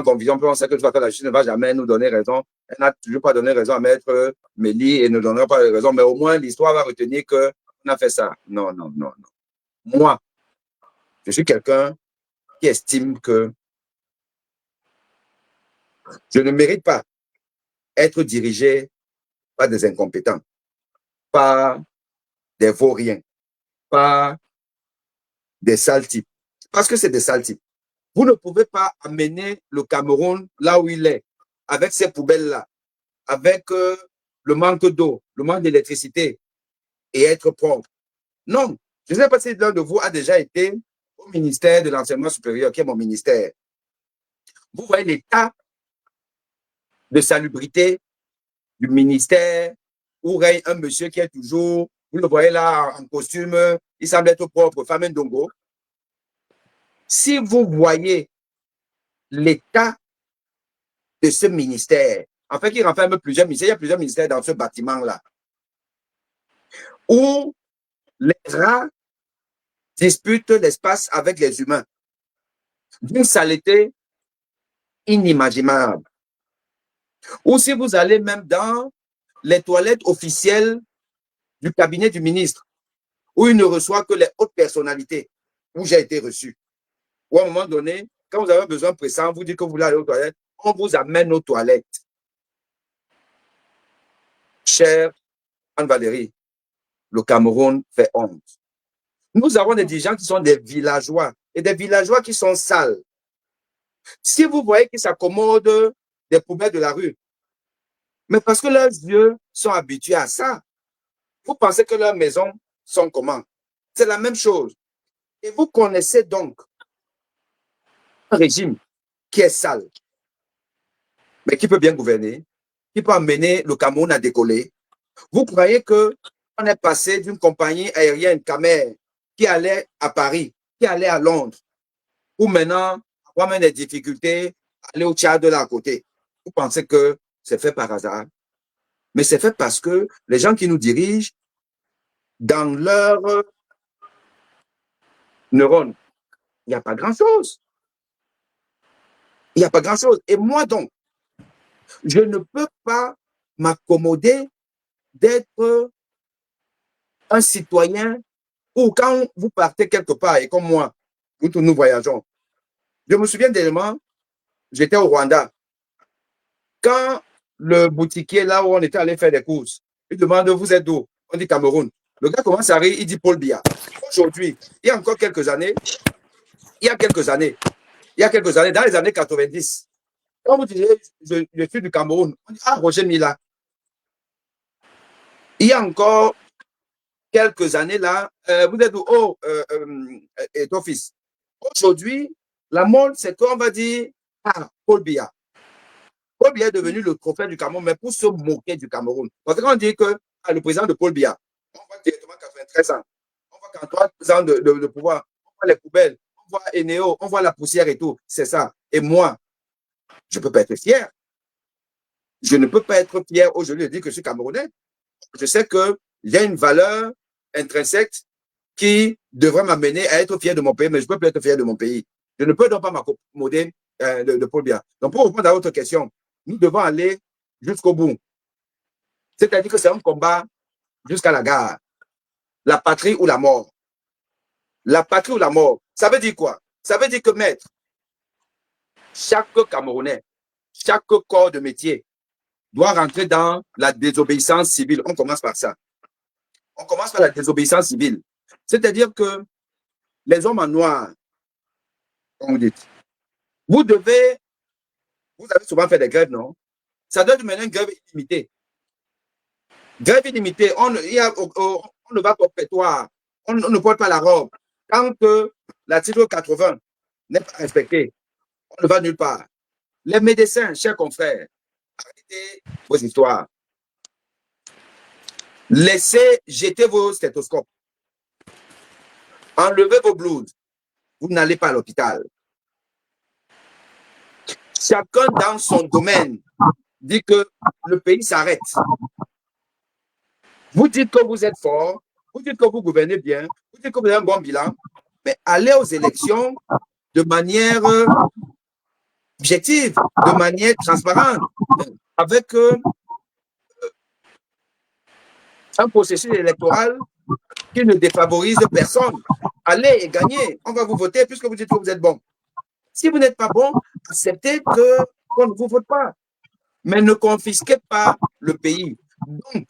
conviction. Puis on sait que de toute façon, la justice ne va jamais nous donner raison. Elle n'a toujours pas donné raison à Maître Mélie et ne donnera pas raison. Mais au moins, l'histoire va retenir qu'on a fait ça. Non, non, non, non. Moi, je suis quelqu'un qui estime que Je ne mérite pas être dirigé par des incompétents, par des vauriens, par des sales types. Parce que c'est des sales types. Vous ne pouvez pas amener le Cameroun là où il est, avec ces poubelles-là, avec le manque d'eau, le manque d'électricité, et être propre. Non. Je ne sais pas si l'un de vous a déjà été au ministère de l'enseignement supérieur, qui est mon ministère. Vous voyez l'état de salubrité du ministère, où règne un monsieur qui est toujours, vous le voyez là en costume, il semble être propre, Femme Ndongo. Si vous voyez l'état de ce ministère, en fait, il renferme plusieurs ministères, il y a plusieurs ministères dans ce bâtiment-là, où les rats disputent l'espace avec les humains, d'une saleté inimaginable. Ou si vous allez même dans les toilettes officielles du cabinet du ministre, où il ne reçoit que les hautes personnalités, où j'ai été reçu. Ou à un moment donné, quand vous avez besoin pressant, vous dites que vous voulez aller aux toilettes, on vous amène aux toilettes. Chère Anne-Valérie, le Cameroun fait honte. Nous avons des dirigeants qui sont des villageois et des villageois qui sont sales. Si vous voyez qu'ils s'accommodent des poubelles de la rue, mais parce que leurs yeux sont habitués à ça, vous pensez que leurs maisons sont comment? C'est la même chose. Et vous connaissez donc un régime qui est sale, mais qui peut bien gouverner, qui peut amener le Cameroun à décoller. Vous croyez qu'on est passé d'une compagnie aérienne, Camer, qui allait à Paris, qui allait à Londres, ou maintenant, avoir même des difficultés, aller au Tchad de là à côté. Vous pensez que c'est fait par hasard? Mais c'est fait parce que les gens qui nous dirigent, dans leurs neurones, il n'y a pas grand-chose. Il n'y a pas grand-chose. Et moi donc, je ne peux pas m'accommoder d'être un citoyen ou quand vous partez quelque part, et comme moi, nous voyageons. Je me souviens d'éléments, j'étais au Rwanda. Quand le boutiquier, là où on était allé faire des courses, il demande, vous êtes d'où? On dit Cameroun. Le gars commence à rire, il dit Paul Biya. Aujourd'hui, il y a encore quelques années, dans les années 90, quand vous disiez, je suis du Cameroun, on dit, ah, Roger Mila. Il y a encore quelques années là, vous êtes où? Oh, et ton fils. Aujourd'hui, la mode, c'est qu'on va dire, ah, Paul Biya. Paul Biya est devenu le prophète du Cameroun, mais pour se moquer du Cameroun. Parce que quand on dit que ah, le président de Paul Biya, on voit directement 93 ans, on voit 43 ans de pouvoir, on voit les poubelles, on voit Eneo, on voit la poussière et tout, c'est ça. Et moi, je ne peux pas être fier. Je ne peux pas être fier aujourd'hui de dire que je suis Camerounais. Je sais que j'ai une valeur intrinsèque qui devrait m'amener à être fier de mon pays, mais je ne peux plus être fier de mon pays. Je ne peux donc pas m'accommoder de Paul Biya. Donc, pour répondre à votre question, nous devons aller jusqu'au bout. C'est-à-dire que c'est un combat jusqu'à la gare. La patrie ou la mort. La patrie ou la mort. Ça veut dire quoi? Ça veut dire que, maître, chaque Camerounais, chaque corps de métier doit rentrer dans la désobéissance civile. On commence par ça. On commence par la désobéissance civile. C'est-à-dire que les hommes en noir, comme vous dites, vous avez souvent fait des grèves, non? Ça doit devenir une grève illimitée. Grève illimitée, on ne va pas au prétoire, on ne porte pas la robe. Quand l'article 80 n'est pas respecté, on ne va nulle part. Les médecins, chers confrères, arrêtez vos histoires. Laissez jeter vos stéthoscopes. Enlevez vos blouses. Vous n'allez pas à l'hôpital. Chacun dans son domaine dit que le pays s'arrête. Vous dites que vous êtes fort, vous dites que vous gouvernez bien, vous dites que vous avez un bon bilan, mais allez aux élections de manière objective, de manière transparente, avec un processus électoral qui ne défavorise personne. Allez et gagnez, on va vous voter puisque vous dites que vous êtes bon. Si vous n'êtes pas bon, acceptez que qu'on ne vous vote pas. Mais ne confisquez pas le pays. Donc,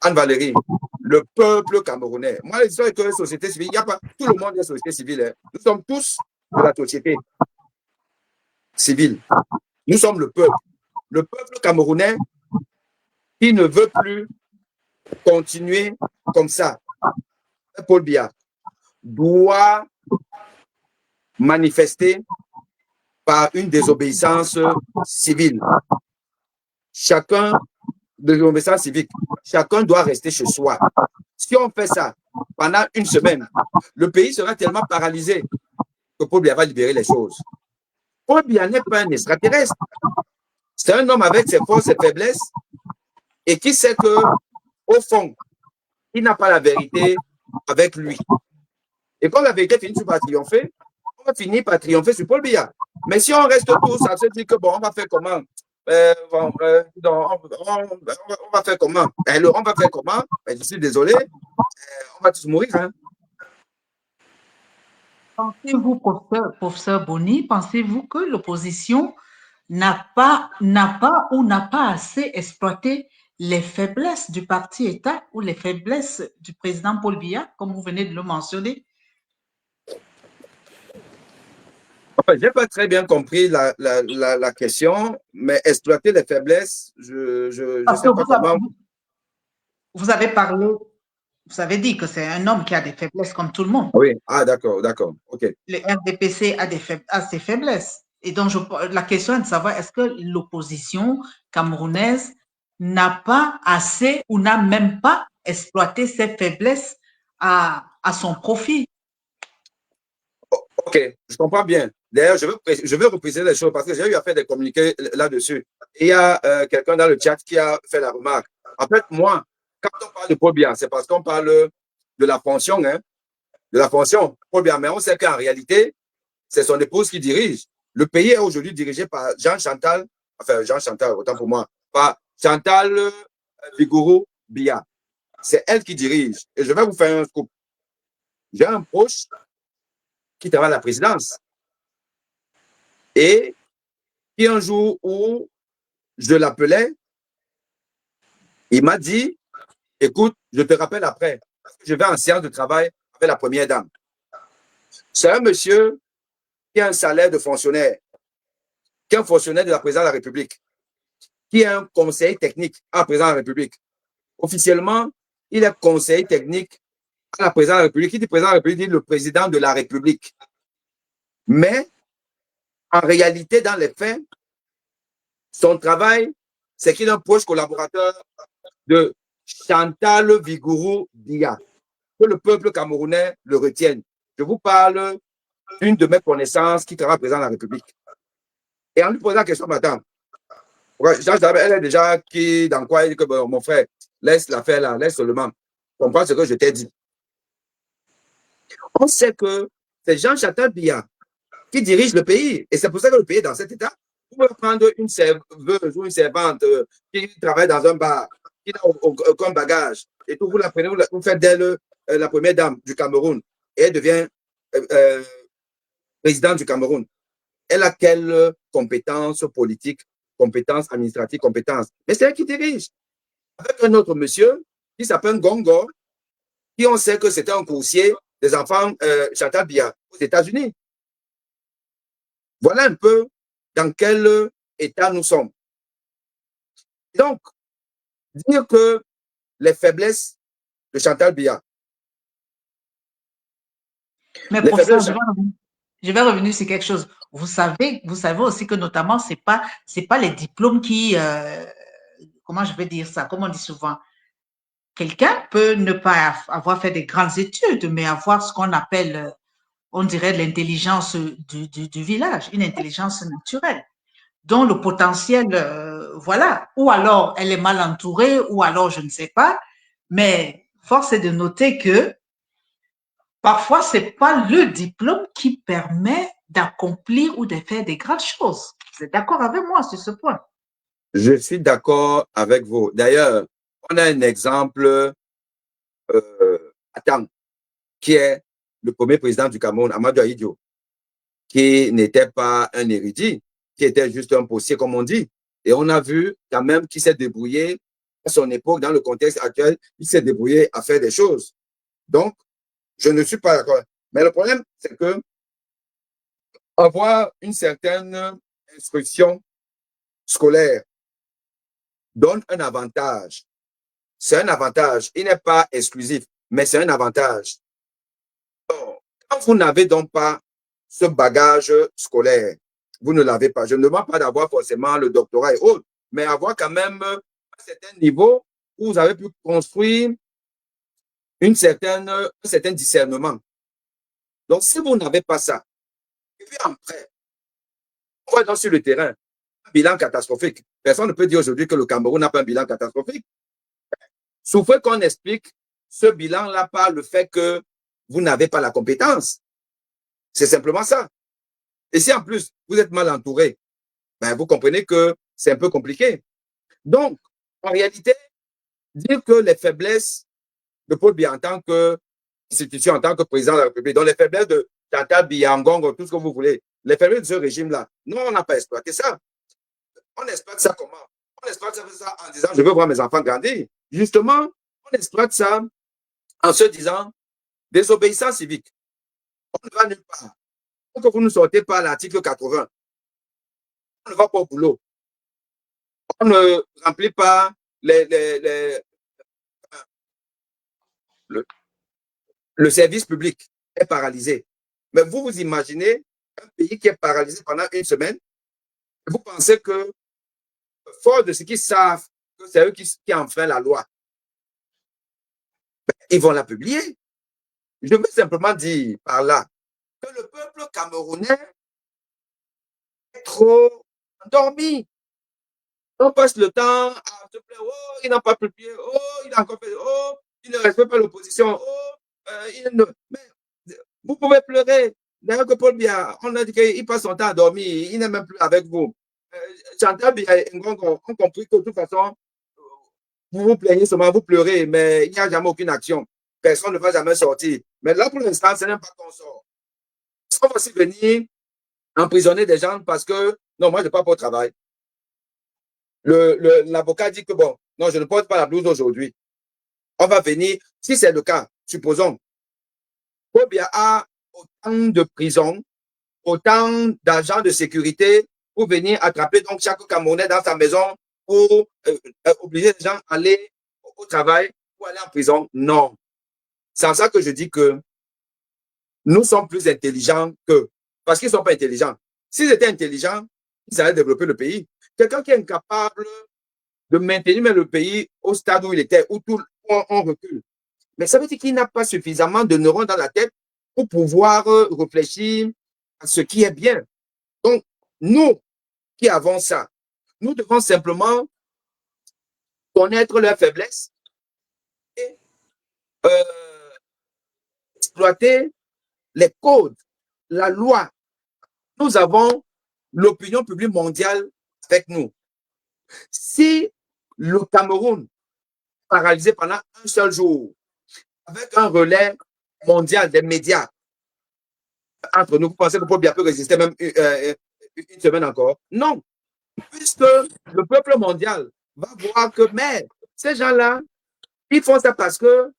Anne-Valérie, le peuple camerounais. Moi, l'histoire est que la société civile, il n'y a pas, tout le monde est société civile. Hein. Nous sommes tous de la société civile. Nous sommes le peuple. Le peuple camerounais qui ne veut plus continuer comme ça. Paul Biya doit manifester par une désobéissance civile. Chacun, désobéissance civique, chacun doit rester chez soi. Si on fait ça pendant une semaine, le pays sera tellement paralysé que Paul Biya va libérer les choses. Paul Biya n'est pas un extraterrestre. C'est un homme avec ses forces et faiblesses et qui sait que, au fond, il n'a pas la vérité avec lui. Et quand la vérité finit par triompher, on va finir par triompher sur Paul Biya. Mais si on reste tous à se dire que bon, on va faire comment? On va faire comment? On va faire comment? Je suis désolé, on va tous mourir. Hein? Pensez-vous, professeur Boni, pensez-vous que l'opposition n'a pas assez exploité les faiblesses du parti-État ou les faiblesses du président Paul Biya, comme vous venez de le mentionner? Enfin, je n'ai pas très bien compris la question, mais exploiter les faiblesses, je ne sais pas comment. Vous avez parlé, vous avez dit que c'est un homme qui a des faiblesses comme tout le monde. Oui, d'accord, ok. Le RDPC a ses faiblesses. Et donc, la question est de savoir est-ce que l'opposition camerounaise n'a pas assez ou n'a même pas exploité ses faiblesses à son profit? Ok, je comprends bien. D'ailleurs, je veux repréciser les choses parce que j'ai eu à faire des communiqués là-dessus. Il y a quelqu'un dans le chat qui a fait la remarque. En fait, moi, quand on parle de Paul Biya, c'est parce qu'on parle de la pension, hein, de la pension, Paul Biya. Mais on sait qu'en réalité, c'est son épouse qui dirige. Le pays est aujourd'hui dirigé par Jean Chantal, autant pour moi, par Chantal Vigouroux Biya. C'est elle qui dirige. Et je vais vous faire un scoop. J'ai un proche qui travaille à la présidence. Et puis un jour où je l'appelais, il m'a dit, écoute, je te rappelle après, je vais en séance de travail avec la première dame. C'est un monsieur qui a un salaire de fonctionnaire, qui est un fonctionnaire de la présidence de la République, qui est un conseiller technique à la présidence de la République. Officiellement, il est conseiller technique à la présidence de la République. Qui dit président de la République dit le président de la République. Mais en réalité, dans les faits, son travail, c'est qu'il est un proche collaborateur de Chantal Vigouroux Biya, que le peuple camerounais le retienne. Je vous parle d'une de mes connaissances qui travaille président de la République. Et en lui posant la question, madame, elle est déjà qui, dans quoi, il dit que bon, mon frère, laisse l'affaire là, laisse seulement comprendre ce que je t'ai dit. On sait que c'est Jean-Chantal Biya qui dirige le pays. Et c'est pour ça que le pays est dans cet état. Vous pouvez prendre une serveuse ou une servante qui travaille dans un bar, qui n'a aucun bagage, et tout, vous la prenez, vous faites d'elle la première dame du Cameroun, et elle devient présidente du Cameroun. Elle a quelle compétence politique, compétence administrative, compétence? Mais c'est elle qui dirige. Avec un autre monsieur qui s'appelle Gongo, qui on sait que c'était un coursier des enfants Chantal Biya aux États-Unis. Voilà un peu dans quel état nous sommes. Donc, dire que les faiblesses de Chantal Biya. Mais professeur, je vais revenir sur quelque chose. Vous savez aussi que notamment, c'est pas les diplômes qui, comment je vais dire ça, comme on dit souvent, quelqu'un peut ne pas avoir fait des grandes études, mais avoir ce qu'on appelle, on dirait, l'intelligence du village, une intelligence naturelle, dont le potentiel, voilà, ou alors elle est mal entourée, ou alors je ne sais pas, mais force est de noter que parfois, ce n'est pas le diplôme qui permet d'accomplir ou de faire des grandes choses. Vous êtes d'accord avec moi sur ce point? Je suis d'accord avec vous. D'ailleurs, on a un exemple, qui est le premier président du Cameroun, Amadou Ahidjo, qui n'était pas un érudit, qui était juste un postier, comme on dit. Et on a vu quand même qu'il s'est débrouillé à son époque, dans le contexte actuel, il s'est débrouillé à faire des choses. Donc, je ne suis pas d'accord. Mais le problème, c'est que avoir une certaine instruction scolaire donne un avantage. C'est un avantage. Il n'est pas exclusif, mais c'est un avantage. Quand vous n'avez donc pas ce bagage scolaire, vous ne l'avez pas. Je ne demande pas d'avoir forcément le doctorat et autres, mais avoir quand même un certain niveau où vous avez pu construire un certain discernement. Donc, si vous n'avez pas ça, et puis après, on va dans sur le terrain, un bilan catastrophique. Personne ne peut dire aujourd'hui que le Cameroun n'a pas un bilan catastrophique. Sauf qu'on explique ce bilan-là par le fait que vous n'avez pas la compétence. C'est simplement ça. Et si en plus, vous êtes mal entouré, ben, vous comprenez que c'est un peu compliqué. Donc, en réalité, dire que les faiblesses de Paul Biya en tant qu'institution, en tant que président de la République, donc les faiblesses de Chantal Biya, Ngongo, tout ce que vous voulez, les faiblesses de ce régime-là, non, on n'a pas exploité ça. On exploite ça comment? On exploite ça en disant, je veux voir mes enfants grandir. Justement, on exploite ça en se disant, désobéissance civique. On ne va nulle part. Donc, vous ne sortez pas l'article 80. On ne va pas au boulot. On ne remplit pas le service public est paralysé. Mais vous vous imaginez un pays qui est paralysé pendant une semaine. Vous pensez que, fort de ce qu'ils savent, que c'est eux qui enfreignent la loi, ils vont la publier. Je veux simplement dire par là que le peuple camerounais est trop endormi. On passe le temps à se plaindre, oh, il n'a pas publié, oh, il a encore fait, oh, il ne respecte pas l'opposition, oh, mais vous pouvez pleurer. D'ailleurs, que Paul Biya, on a dit qu'il passe son temps à dormir, il n'est même plus avec vous. Chantal Biya et Ngongo ont compris que de toute façon, vous vous plaignez seulement, vous pleurez, mais il n'y a jamais aucune action. Personne ne va jamais sortir. Mais là, pour l'instant, ce n'est pas qu'on sort. On va aussi venir emprisonner des gens parce que, non, moi, je ne pars pas au travail. L'avocat dit que, bon, non, je ne porte pas la blouse aujourd'hui. On va venir, si c'est le cas, supposons, Paul Biya a autant de prisons, autant d'agents de sécurité pour venir attraper donc chaque Camerounais dans sa maison pour obliger les gens à aller au travail ou aller en prison. Non. C'est en ça que je dis que nous sommes plus intelligents qu'eux. Parce qu'ils ne sont pas intelligents. S'ils étaient intelligents, ils allaient développer le pays. Quelqu'un qui est incapable de maintenir le pays au stade où il était, où tout on recule. Mais ça veut dire qu'il n'a pas suffisamment de neurones dans la tête pour pouvoir réfléchir à ce qui est bien. Donc, nous qui avons ça, nous devons simplement connaître leurs faiblesses et exploiter les codes, la loi. Nous avons l'opinion publique mondiale avec nous. Si le Cameroun est paralysé pendant un seul jour, avec un relais mondial des médias entre nous, vous pensez que Paul Biya peut résister même une semaine encore? Non. Puisque le peuple mondial va voir que, mais ces gens-là, ils font ça parce que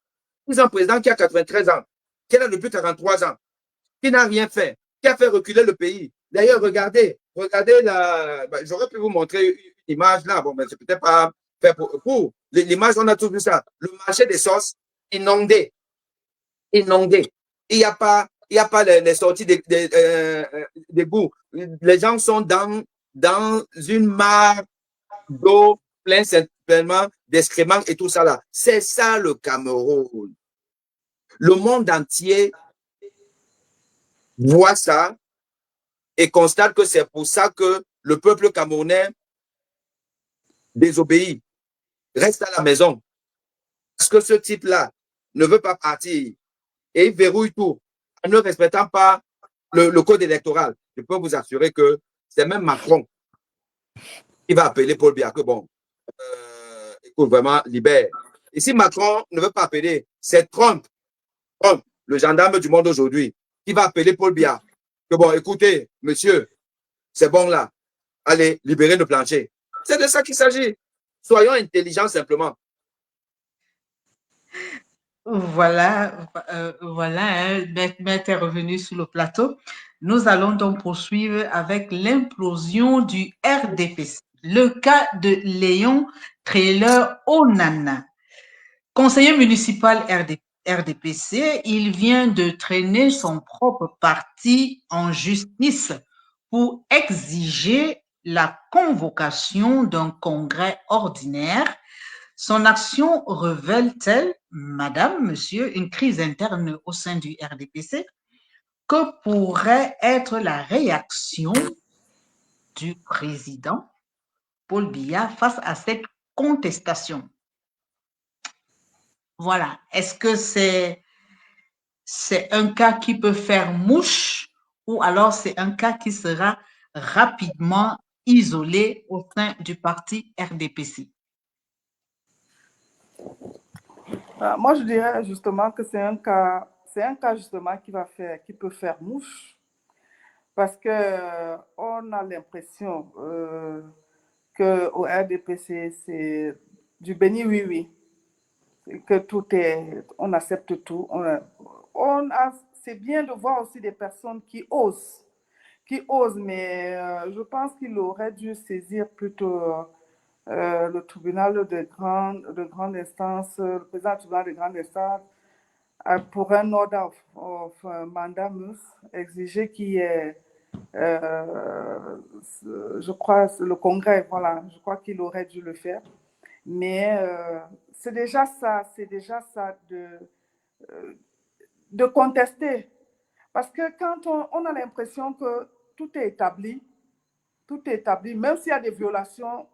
ils ont un président qui a 93 ans, qui est là depuis 43 ans, qui n'a rien fait, qui a fait reculer le pays. D'ailleurs, regardez j'aurais pu vous montrer une image là, bon, mais c'est peut-être pas fait pour l'image, on a tous vu ça. Le marché des sauces inondé. Inondé. Il n'y a pas les sorties d'égouts. Les gens sont dans une mare d'eau pleine simplement d'excréments et tout ça là. C'est ça le Cameroun. Le monde entier voit ça et constate que c'est pour ça que le peuple camerounais désobéit, reste à la maison. Parce que ce type-là ne veut pas partir et il verrouille tout en ne respectant pas le code électoral. Je peux vous assurer que c'est même Macron qui va appeler Paul Biya que bon, écoute, vraiment, libère. Et si Macron ne veut pas appeler, c'est Trump, le gendarme du monde aujourd'hui, qui va appeler Paul Biya que bon, écoutez, monsieur, c'est bon là. allez, libérer le plancher. C'est de ça qu'il s'agit. Soyons intelligents simplement. Voilà, hein, Maître est revenu sur le plateau. Nous allons donc poursuivre avec l'implosion du RDPC. Le cas de Léon Trailer Onana, conseiller municipal RDPC, il vient de traîner son propre parti en justice pour exiger la convocation d'un congrès ordinaire. Son action révèle-t-elle, madame, monsieur, une crise interne au sein du RDPC? Que pourrait être la réaction du président Paul Biya face à cette contestation? Voilà. Est-ce que c'est un cas qui peut faire mouche ou alors c'est un cas qui sera rapidement isolé au sein du parti RDPC? Moi, je dirais justement que c'est un cas justement qui peut faire mouche, parce que on a l'impression que au RDPC c'est du béni oui oui, que tout est, on accepte tout. C'est bien de voir aussi des personnes qui osent, mais je pense qu'il aurait dû saisir plutôt le tribunal de grande instance, le président du tribunal de grande instance, pour un order of mandamus, exiger qu'il y ait, je crois, le congrès, voilà, je crois qu'il aurait dû le faire. Mais c'est déjà ça de contester. Parce que quand on a l'impression que tout est établi, même s'il y a des violations,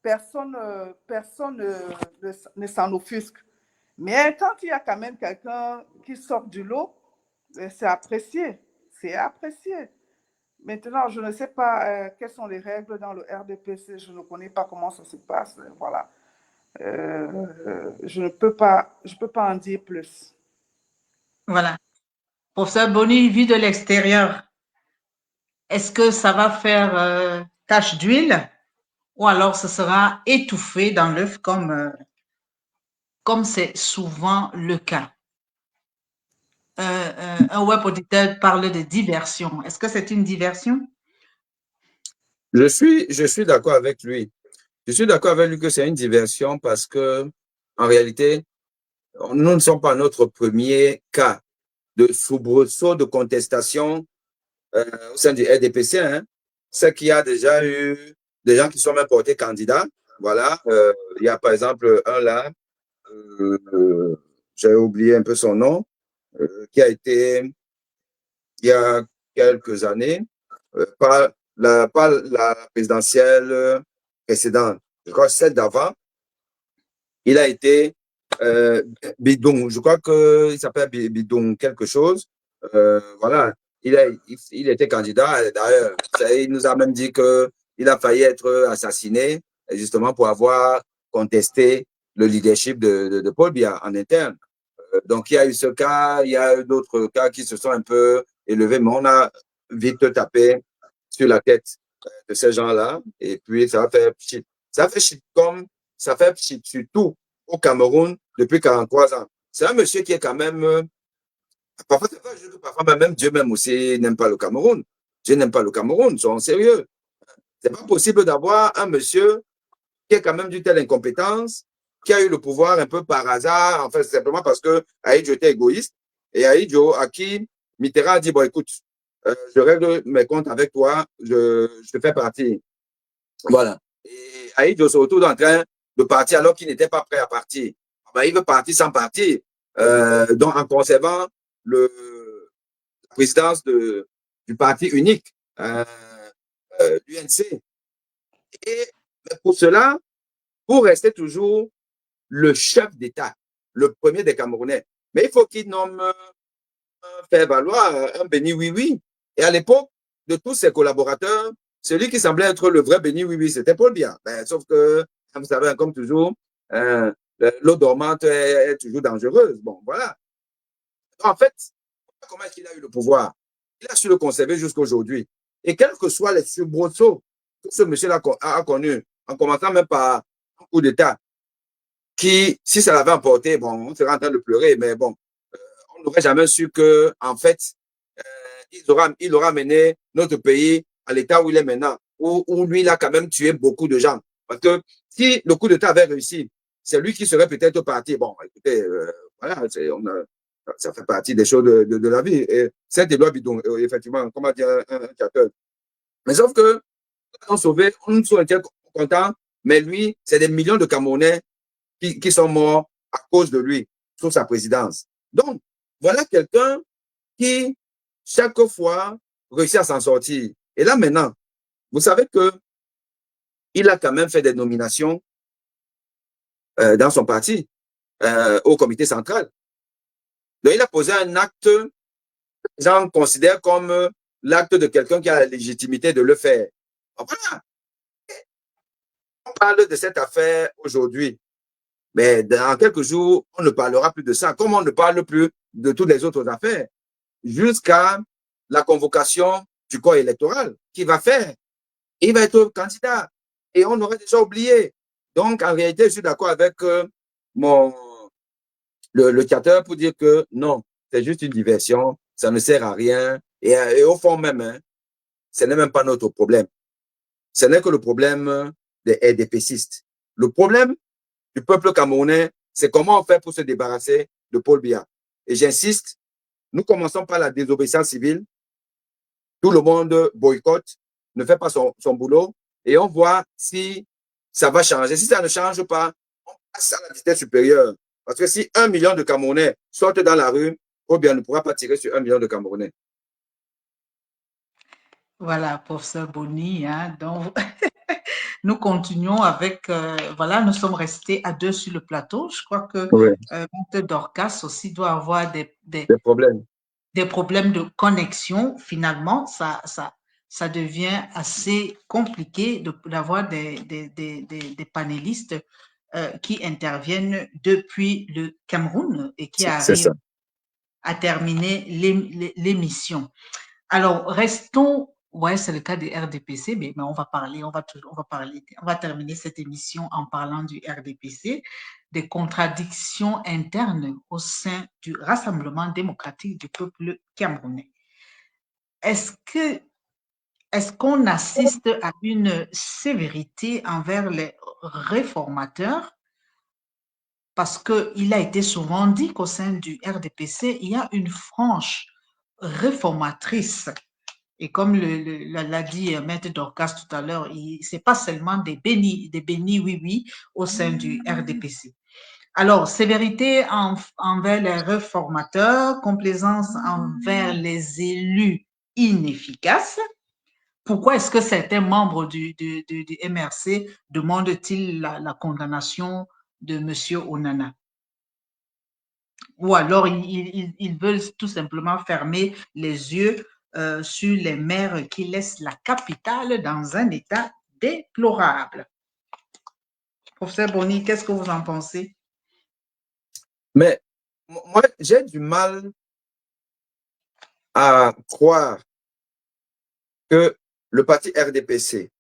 personne ne s'en offusque. Mais quand il y a quand même quelqu'un qui sort du lot, c'est apprécié. C'est apprécié. Maintenant, je ne sais pas quelles sont les règles dans le RDPC. Je ne connais pas comment ça se passe. Voilà. Je ne peux pas en dire plus. Voilà. Professeur Boni, vu de l'extérieur, est-ce que ça va faire tache d'huile ou alors ce sera étouffé dans l'œuf comme c'est souvent le cas? Un web auditeur parle de diversion. Est-ce que c'est une diversion? Je suis d'accord avec lui. Je suis d'accord avec lui que c'est une diversion parce que, en réalité, nous ne sommes pas notre premier cas de soubresaut de contestation au sein du RDPC. Hein. C'est qu'il y a déjà eu des gens qui sont même portés candidats. Voilà. Il y a par exemple un là, j'ai oublié un peu son nom, qui a été, il y a quelques années, pas la présidentielle précédente, je crois celle d'avant, il a été Bidon, je crois qu'il s'appelle Bidon quelque chose. Voilà, il était candidat. D'ailleurs, il nous a même dit qu'il a failli être assassiné justement pour avoir contesté le leadership de Paul Biya en interne. Donc, il y a eu ce cas, il y a eu d'autres cas qui se sont un peu élevés, mais on a vite tapé sur la tête de ces gens-là. Et puis, ça a fait shit. Ça fait shit comme ça fait shit surtout au Cameroun depuis 43 ans. C'est un monsieur qui est quand même. Parfois, c'est pas juste que parfois, même Dieu même aussi n'aime pas le Cameroun. Dieu n'aime pas le Cameroun, soyons sérieux. C'est pas possible d'avoir un monsieur qui est quand même d'une telle incompétence, qui a eu le pouvoir un peu par hasard, en fait, simplement parce que Aïdjo était égoïste. Et Aïdjo, à qui Mitterrand a dit, bon, écoute, je règle mes comptes avec toi, je te fais partir. Voilà. Et Aïdjo se retrouve en train de partir alors qu'il n'était pas prêt à partir. Ben, il veut partir sans partir, donc en conservant la présidence du parti unique, l'UNC. Et pour cela, pour rester toujours le chef d'État, le premier des Camerounais. Mais il faut qu'il nomme faire valoir un béni oui-oui. Et à l'époque, de tous ses collaborateurs, celui qui semblait être le vrai béni oui-oui, c'était Paul Biya. Ben, sauf que, vous savez, comme toujours, l'eau dormante est toujours dangereuse. Bon, voilà. En fait, comment est-ce qu'il a eu le pouvoir? Il a su le conserver jusqu'à aujourd'hui. Et quels que soient les soubresauts que ce monsieur-là a connu, en commençant même par un coup d'État, qui, si ça l'avait emporté, bon, on serait en train de pleurer, mais bon, on n'aurait jamais su que, en fait, il aura mené notre pays à l'état où il est maintenant, où lui, il a quand même tué beaucoup de gens. Parce que si le coup d'État avait réussi, c'est lui qui serait peut-être parti. Bon, écoutez, voilà, ça fait partie des choses de la vie. Et c'est des lois bidon, effectivement, comme a dit un capteur. Mais sauf que, on sauvé, on soit content, mais lui, c'est des millions de Camerounais qui sont morts à cause de lui, sous sa présidence. Donc, voilà quelqu'un qui, chaque fois, réussit à s'en sortir. Et là, maintenant, vous savez que il a quand même fait des nominations dans son parti, au comité central. Donc, il a posé un acte, j'en considère comme l'acte de quelqu'un qui a la légitimité de le faire. Voilà. On parle de cette affaire aujourd'hui, mais dans quelques jours, on ne parlera plus de ça, comme on ne parle plus de toutes les autres affaires, jusqu'à la convocation du corps électoral qui va faire. Il va être candidat et on aurait déjà oublié. Donc, en réalité, je suis d'accord avec le capteur pour dire que non, c'est juste une diversion, ça ne sert à rien. Et au fond même, hein, ce n'est même pas notre problème. Ce n'est que le problème des RDPCistes. Le problème du peuple camerounais, c'est comment on fait pour se débarrasser de Paul Biya. Et j'insiste, nous commençons par la désobéissance civile. Tout le monde boycotte, ne fait pas son boulot, et on voit si ça va changer. Si ça ne change pas, on passe à la vitesse supérieure. Parce que si 1 million de Camerounais sortent dans la rue, ou bien on ne pourra pas tirer sur 1 million de Camerounais. Voilà, professeur Boni. Hein, donc, nous continuons avec, voilà, nous sommes restés à deux sur le plateau. Je crois que Oui, Maître Dorcas aussi doit avoir des problèmes. des problèmes de connexion. Finalement, ça devient assez compliqué d'avoir des panélistes qui interviennent depuis le Cameroun et qui C'est ça. arrivent à terminer l'émission. Alors, restons, ouais, c'est le cas du RDPC, mais on va parler, on va terminer cette émission en parlant du RDPC, des contradictions internes au sein du Rassemblement démocratique du peuple camerounais. Est-ce que, est-ce qu'on assiste à une sévérité envers les réformateurs? Parce qu'il a été souvent dit qu'au sein du RDPC, il y a une frange réformatrice. Et comme l'a dit Maître Dorcas tout à l'heure, ce n'est pas seulement des bénis oui-oui au sein du RDPC. Alors, sévérité envers les réformateurs, complaisance envers les élus inefficaces. Pourquoi est-ce que certains membres du MRC demandent-ils la condamnation de M. Onana? Ou alors ils veulent tout simplement fermer les yeux sur les maires qui laissent la capitale dans un état déplorable. Professeur Boni, qu'est-ce que vous en pensez? Mais moi, j'ai du mal à croire que le parti RDPC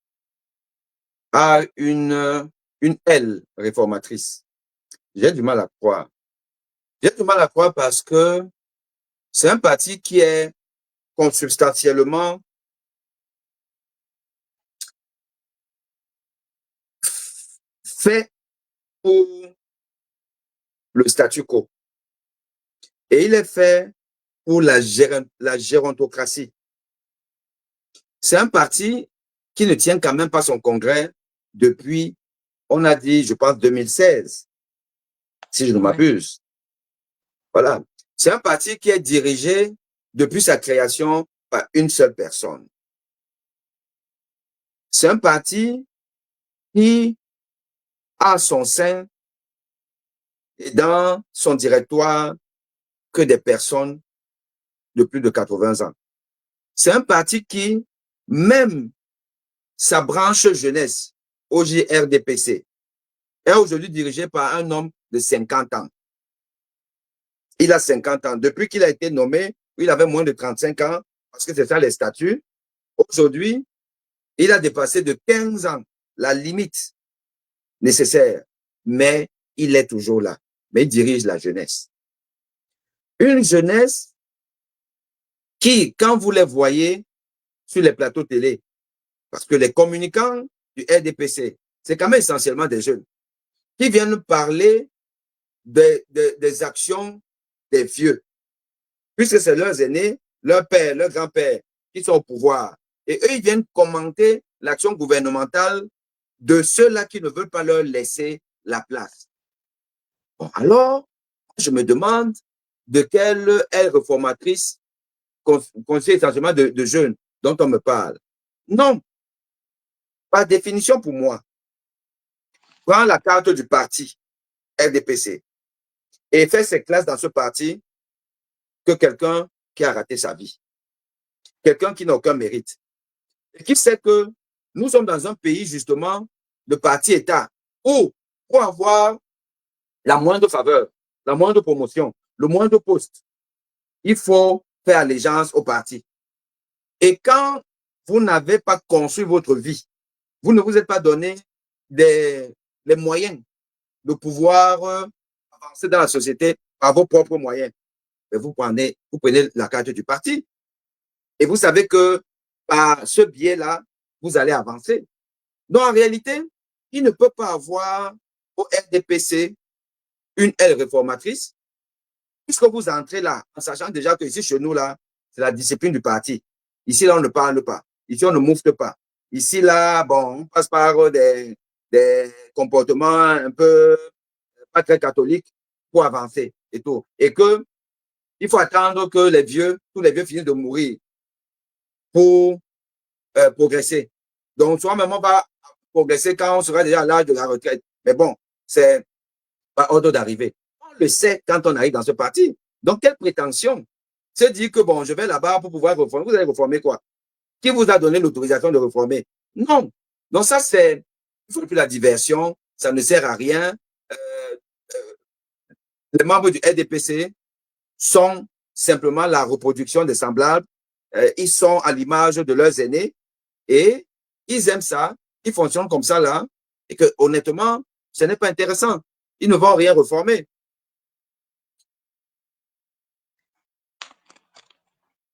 a une aile réformatrice. J'ai du mal à croire. J'ai du mal à croire parce que c'est un parti qui est consubstantiellement fait pour le statu quo. Et il est fait pour la gérontocratie. C'est un parti qui ne tient quand même pas son congrès depuis, on a dit, je pense, 2016, si je ne m'abuse. Voilà. C'est un parti qui est dirigé depuis sa création par une seule personne. C'est un parti qui a son sein et dans son directoire que des personnes de plus de 80 ans. C'est un parti qui, même sa branche jeunesse, OJRDPC, est aujourd'hui dirigé par un homme de 50 ans. Il a 50 ans. Depuis qu'il a été nommé, il avait moins de 35 ans, parce que c'est ça les statuts. Aujourd'hui, Il a dépassé de 15 ans la limite nécessaire, mais il est toujours là. Mais il dirige la jeunesse. Une jeunesse qui, quand vous les voyez sur les plateaux télé, parce que les communicants du RDPC, c'est quand même essentiellement des jeunes, qui viennent parler des actions des vieux, puisque c'est leurs aînés, leurs pères, leurs grands-pères qui sont au pouvoir. Et eux, ils viennent commenter l'action gouvernementale de ceux-là qui ne veulent pas leur laisser la place. Bon, alors, je me demande de quelle aile réformatrice consiste essentiellement de jeunes dont on me parle. Non, par définition pour moi, prends la carte du parti RDPC et fais ses classes dans ce parti que quelqu'un qui a raté sa vie, quelqu'un qui n'a aucun mérite, et qui sait que nous sommes dans un pays justement de parti-État où pour avoir la moindre faveur, la moindre promotion, le moindre poste, il faut faire allégeance au parti. Et quand vous n'avez pas construit votre vie, vous ne vous êtes pas donné les moyens de pouvoir avancer dans la société par vos propres moyens, mais vous prenez la carte du parti et vous savez que par ce biais-là, vous allez avancer. Donc, en réalité, il ne peut pas avoir au RDPC une aile réformatrice, puisque vous entrez là, en sachant déjà que ici, chez nous, là, c'est la discipline du parti. Ici, là, on ne parle pas. Ici, on ne moufte pas. Ici, là, bon, on passe par des comportements un peu pas très catholiques pour avancer et tout. Et que il faut attendre que tous les vieux finissent de mourir pour progresser. Donc, soi-même, on va progresser quand on sera déjà à l'âge de la retraite. Mais bon, c'est pas ordre d'arriver. On le sait quand on arrive dans ce parti. Donc, quelle prétention? Se dire que, bon, je vais là-bas pour pouvoir reformer. Vous allez reformer quoi? Qui vous a donné l'autorisation de reformer? Non. Donc, ça, c'est, il ne faut plus la diversion. Ça ne sert à rien. Les membres du RDPC sont simplement la reproduction des semblables. Ils sont à l'image de leurs aînés et ils aiment ça. Ils fonctionnent comme ça là. Et que, honnêtement, ce n'est pas intéressant. Ils ne vont rien reformer.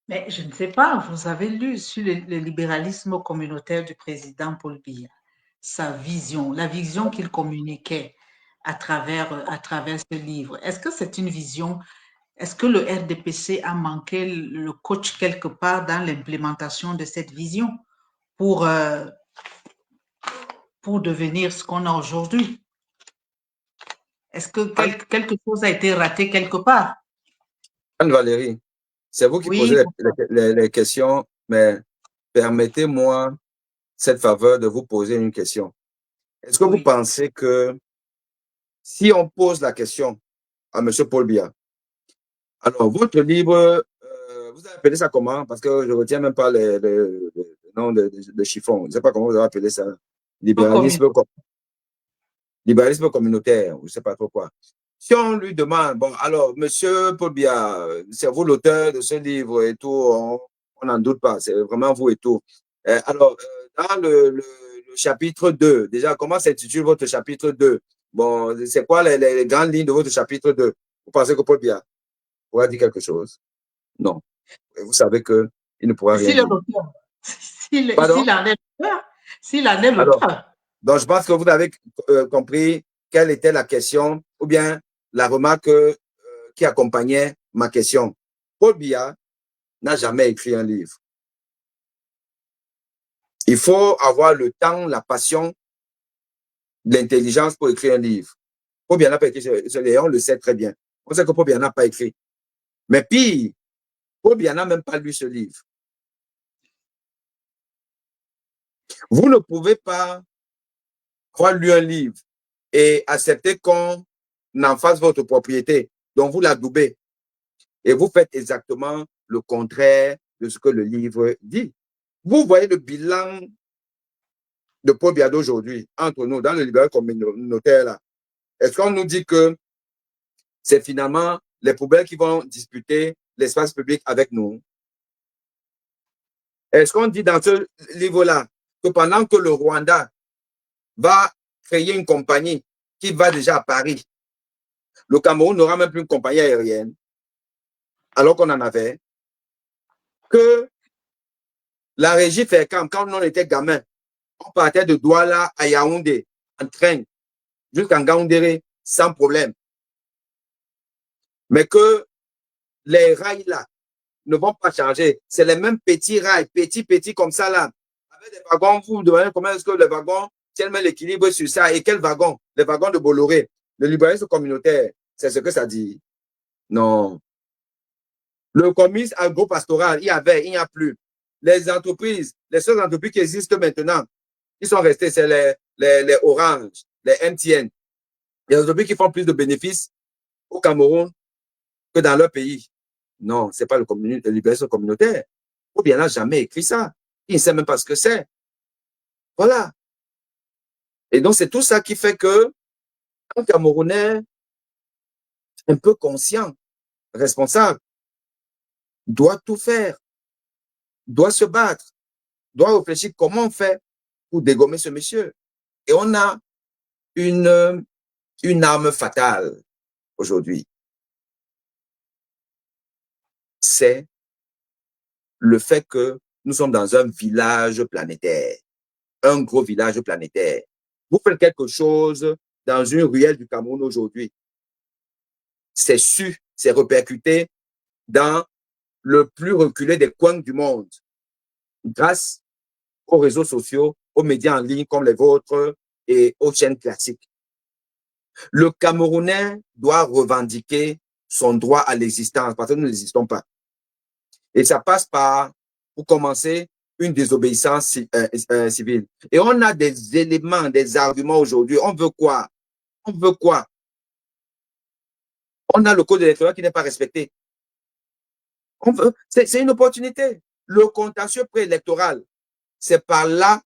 Mais je ne sais pas, vous avez lu sur le libéralisme communautaire du président Paul Biya, sa vision, la vision qu'il communiquait à travers ce livre. Est-ce que c'est une vision, est-ce que le RDPC a manqué le coach quelque part dans l'implémentation de cette vision pour, pour devenir ce qu'on a aujourd'hui? Est-ce que quelque chose a été raté quelque part? Anne-Valérie, c'est vous qui Oui, posez les questions, mais permettez-moi cette faveur de vous poser une question. Est-ce que vous oui. pensez que si on pose la question à M. Paul Biya, alors votre livre, vous avez appelé ça comment? Parce que je ne retiens même pas le nom de chiffon. Je ne sais pas comment vous avez appelé ça. Libéralisme communautaire, je ne sais pas trop quoi. Si on lui demande, bon, alors, monsieur Paul Biya, c'est vous l'auteur de ce livre et tout, on n'en doute pas, c'est vraiment vous et tout. Alors, dans le chapitre 2, déjà, comment s'intitule votre chapitre 2? Bon, c'est quoi les grandes lignes de votre chapitre 2? Vous pensez que Paul Biya pourra dire quelque chose? Non. Et vous savez qu'il ne pourra rien S'il est dire. l'auteur, Pardon? s'il en est l'auteur, s'il en est Alors, l'auteur. donc, je pense que vous avez compris quelle était la question ou bien la remarque qui accompagnait ma question. Paul Biya n'a jamais écrit un livre. Il faut avoir le temps, la passion, l'intelligence pour écrire un livre. Paul Biya n'a pas écrit ce livre, on le sait très bien. On sait que Paul Biya n'a pas écrit. Mais pire, Paul Biya n'a même pas lu ce livre. Vous ne pouvez pas avoir lu un livre et accepter qu'on en fasse votre propriété. Donc, vous l'adoubez. Et vous faites exactement le contraire de ce que le livre dit. Vous voyez le bilan de Paul Biya d'aujourd'hui, entre nous, dans le libéral communautaire, là. Est-ce qu'on nous dit que c'est finalement les poubelles qui vont disputer l'espace public avec nous? Est-ce qu'on dit dans ce livre-là que pendant que le Rwanda va créer une compagnie qui va déjà à Paris, le Cameroun n'aura même plus une compagnie aérienne, alors qu'on en avait, que la régie Faircam, quand on était gamin, on partait de Douala à Yaoundé en train jusqu'en Gaoundéré sans problème. Mais que les rails là ne vont pas changer. C'est les mêmes petits rails, petits comme ça là. Avec des wagons, vous vous demandez comment est-ce que les wagons tiennent l'équilibre sur ça. Et quels wagons? Les wagons de Bolloré. Le libéralisme communautaire, c'est ce que ça dit. Non. Le communisme agro-pastoral, il y avait, il n'y a plus. Les entreprises, les seules entreprises qui existent maintenant, qui sont restées, c'est les Orange, les MTN. Les entreprises qui font plus de bénéfices au Cameroun que dans leur pays. Non, ce n'est pas le libéralisme communautaire. Ou bien, il n'a jamais écrit ça. Il ne sait même pas ce que c'est. Voilà. Et donc, c'est tout ça qui fait que un Camerounais un peu conscient, responsable, doit tout faire, doit se battre, doit réfléchir comment on fait pour dégommer ce monsieur. Et on a une arme fatale aujourd'hui. C'est le fait que nous sommes dans un village planétaire, un gros village planétaire. Vous faites quelque chose dans une ruelle du Cameroun aujourd'hui, c'est su, c'est répercuté dans le plus reculé des coins du monde, grâce aux réseaux sociaux, aux médias en ligne comme les vôtres et aux chaînes classiques. Le Camerounais doit revendiquer son droit à l'existence parce que nous n'existons pas. Et ça passe par, pour commencer, une désobéissance civile. Et on a des éléments, des arguments aujourd'hui. On veut quoi? On veut quoi? On a le code électoral qui n'est pas respecté. C'est une opportunité. Le contentieux préélectoral, c'est par là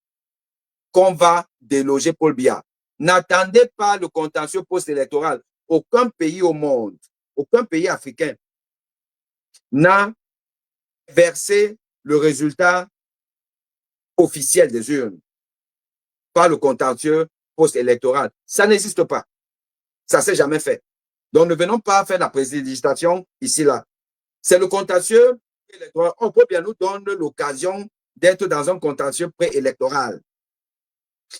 qu'on va déloger Paul Biya. N'attendez pas le contentieux post-électoral. Aucun pays au monde, aucun pays africain n'a versé le résultat officiel des urnes par le contentieux post-électoral. Ça n'existe pas. Ça ne s'est jamais fait. Donc, ne venons pas faire la précipitation ici, là. C'est le contentieux électoral. On peut bien nous donner l'occasion d'être dans un contentieux préélectoral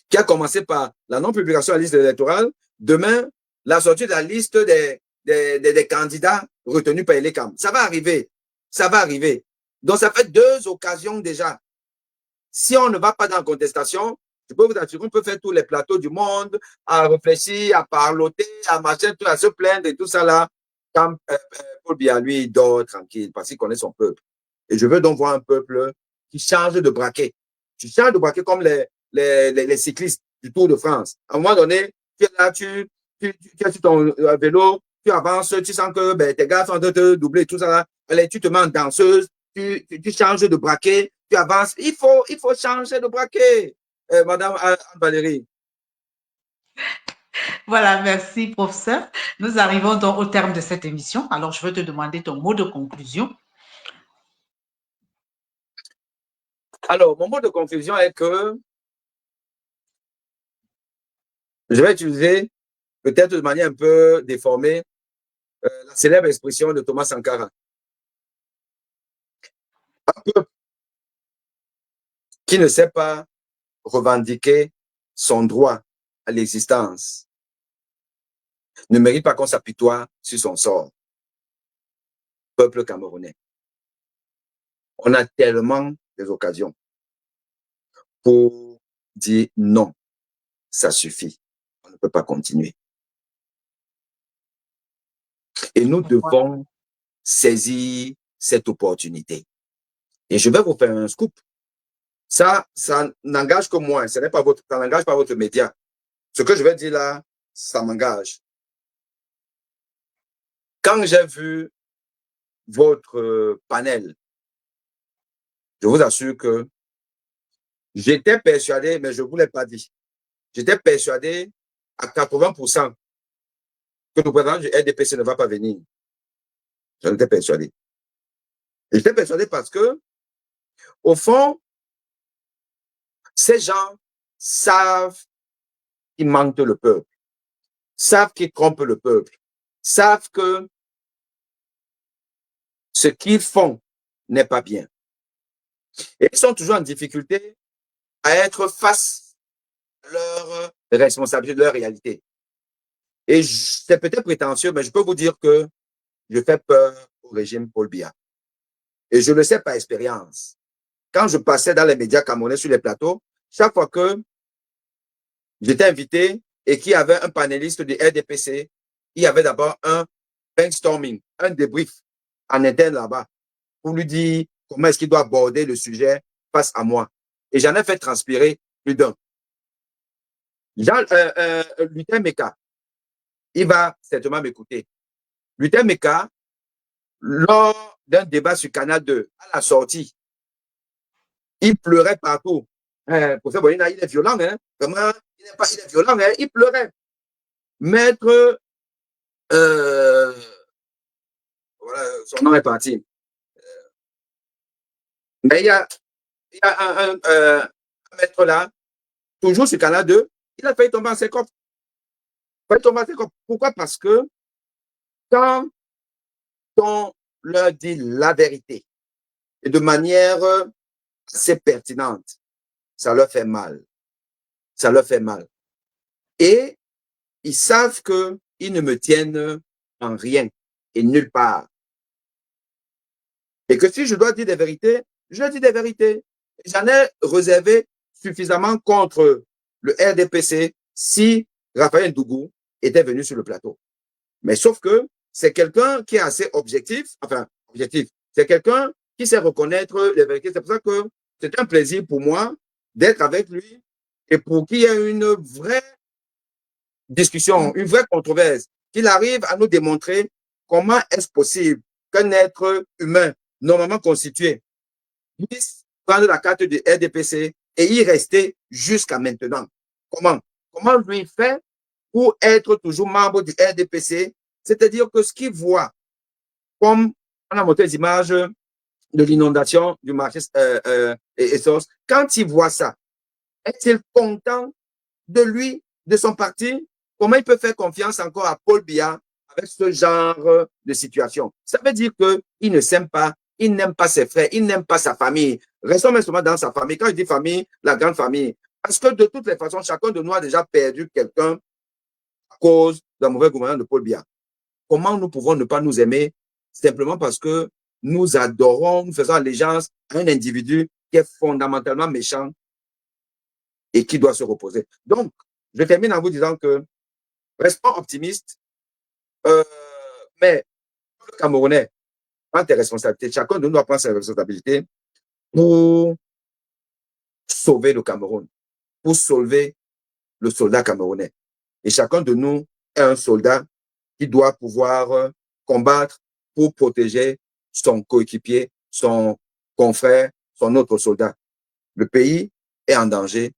qui a commencé par la non-publication de la liste électorale. Demain, la sortie de la liste des candidats retenus par l'ECAM. Ça va arriver. Ça va arriver. Donc, ça fait 2 occasions déjà. Si on ne va pas dans la contestation, je peux vous assurer qu'on peut faire tous les plateaux du monde, à réfléchir, à parloter, à marcher, à se plaindre et tout ça là. Quand Paul Biya, lui, il dort tranquille parce qu'il connaît son peuple. Et je veux donc voir un peuple qui change de braquet. Tu changes de braquet comme les cyclistes du Tour de France. À un moment donné, tu es là, tu es sur ton vélo, tu avances, tu sens que tes gars sont en train de te doubler, tout ça là. Allez, tu te mets en danseuse, tu changes de braquet, tu avances. Il faut changer de braquet, Madame Valérie. Voilà, merci, professeur. Nous arrivons donc au terme de cette émission. Alors, je veux te demander ton mot de conclusion. Alors, mon mot de conclusion est que je vais utiliser, peut-être de manière un peu déformée, la célèbre expression de Thomas Sankara. Un peuple qui ne sait pas revendiquer son droit à l'existence ne mérite pas qu'on s'apitoie sur son sort. Peuple camerounais. On a tellement des occasions pour dire non, ça suffit. On ne peut pas continuer. Et nous devons saisir cette opportunité. Et je vais vous faire un scoop. Ça n'engage que moi. Ça n'engage pas votre média. Ce que je vais dire là, ça m'engage. Quand j'ai vu votre panel, je vous assure que j'étais persuadé, mais je ne vous l'ai pas dit. J'étais persuadé à 80% que le président du RDPC ne va pas venir. J'en étais persuadé. J'étais persuadé parce que, au fond, Ces gens savent qu'ils mentent le peuple, savent qu'ils trompent le peuple, savent que ce qu'ils font n'est pas bien. Et ils sont toujours en difficulté à être face à leurs responsabilités, de leur réalité. Et c'est peut-être prétentieux, mais je peux vous dire que je fais peur au régime Paul Biya. Et je le sais par expérience. Quand je passais dans les médias camerounais sur les plateaux, chaque fois que j'étais invité et qu'il y avait un panéliste du RDPC, il y avait d'abord un brainstorming, un débrief en interne là-bas pour lui dire comment est-ce qu'il doit aborder le sujet face à moi. Et j'en ai fait transpirer plus d'un. Lutin Meka, il va certainement m'écouter. Lutin Meka, lors d'un débat sur Canal 2, à la sortie, il pleurait partout. Professeur Bonina, il est violent, hein? Vraiment, il est violent, hein? Il pleurait. Maître, voilà, son nom est parti. Mais il y a un maître là, toujours sur Canal 2, il a failli tomber en syncope. Pourquoi? Parce que quand on leur dit la vérité et de manière assez pertinente, ça leur fait mal. Ça leur fait mal. Et ils savent qu'ils ne me tiennent en rien et nulle part. Et que si je dois dire des vérités, je dis des vérités. J'en ai réservé suffisamment contre le RDPC si Raphaël Ndougou était venu sur le plateau. Mais sauf que c'est quelqu'un qui est assez objectif, c'est quelqu'un qui sait reconnaître les vérités. C'est pour ça que c'est un plaisir pour moi d'être avec lui et pour qu'il y ait une vraie discussion, une vraie controverse, qu'il arrive à nous démontrer comment est-ce possible qu'un être humain normalement constitué puisse prendre la carte du RDPC et y rester jusqu'à maintenant. Comment lui fait pour être toujours membre du RDPC? C'est-à-dire que ce qu'il voit, comme on a montré les images de l'inondation du marché Essos, quand il voit ça, est-il content de lui, de son parti? Comment il peut faire confiance encore à Paul Biya avec ce genre de situation? Ça veut dire qu'il ne s'aime pas, il n'aime pas ses frères, il n'aime pas sa famille. Restons même seulement dans sa famille. Quand je dis famille, la grande famille. Parce que de toutes les façons, chacun de nous a déjà perdu quelqu'un à cause d'un mauvais gouvernement de Paul Biya. Comment nous pouvons ne pas nous aimer simplement parce que nous adorons, nous faisons allégeance à un individu qui est fondamentalement méchant et qui doit se reposer. Donc, je termine en vous disant que restons optimistes, mais le Camerounais prend tes responsabilités. Chacun de nous doit prendre ses responsabilités pour sauver le Cameroun, pour sauver le soldat camerounais. Et chacun de nous est un soldat qui doit pouvoir combattre pour protéger son coéquipier, son confrère, son autre soldat. Le pays est en danger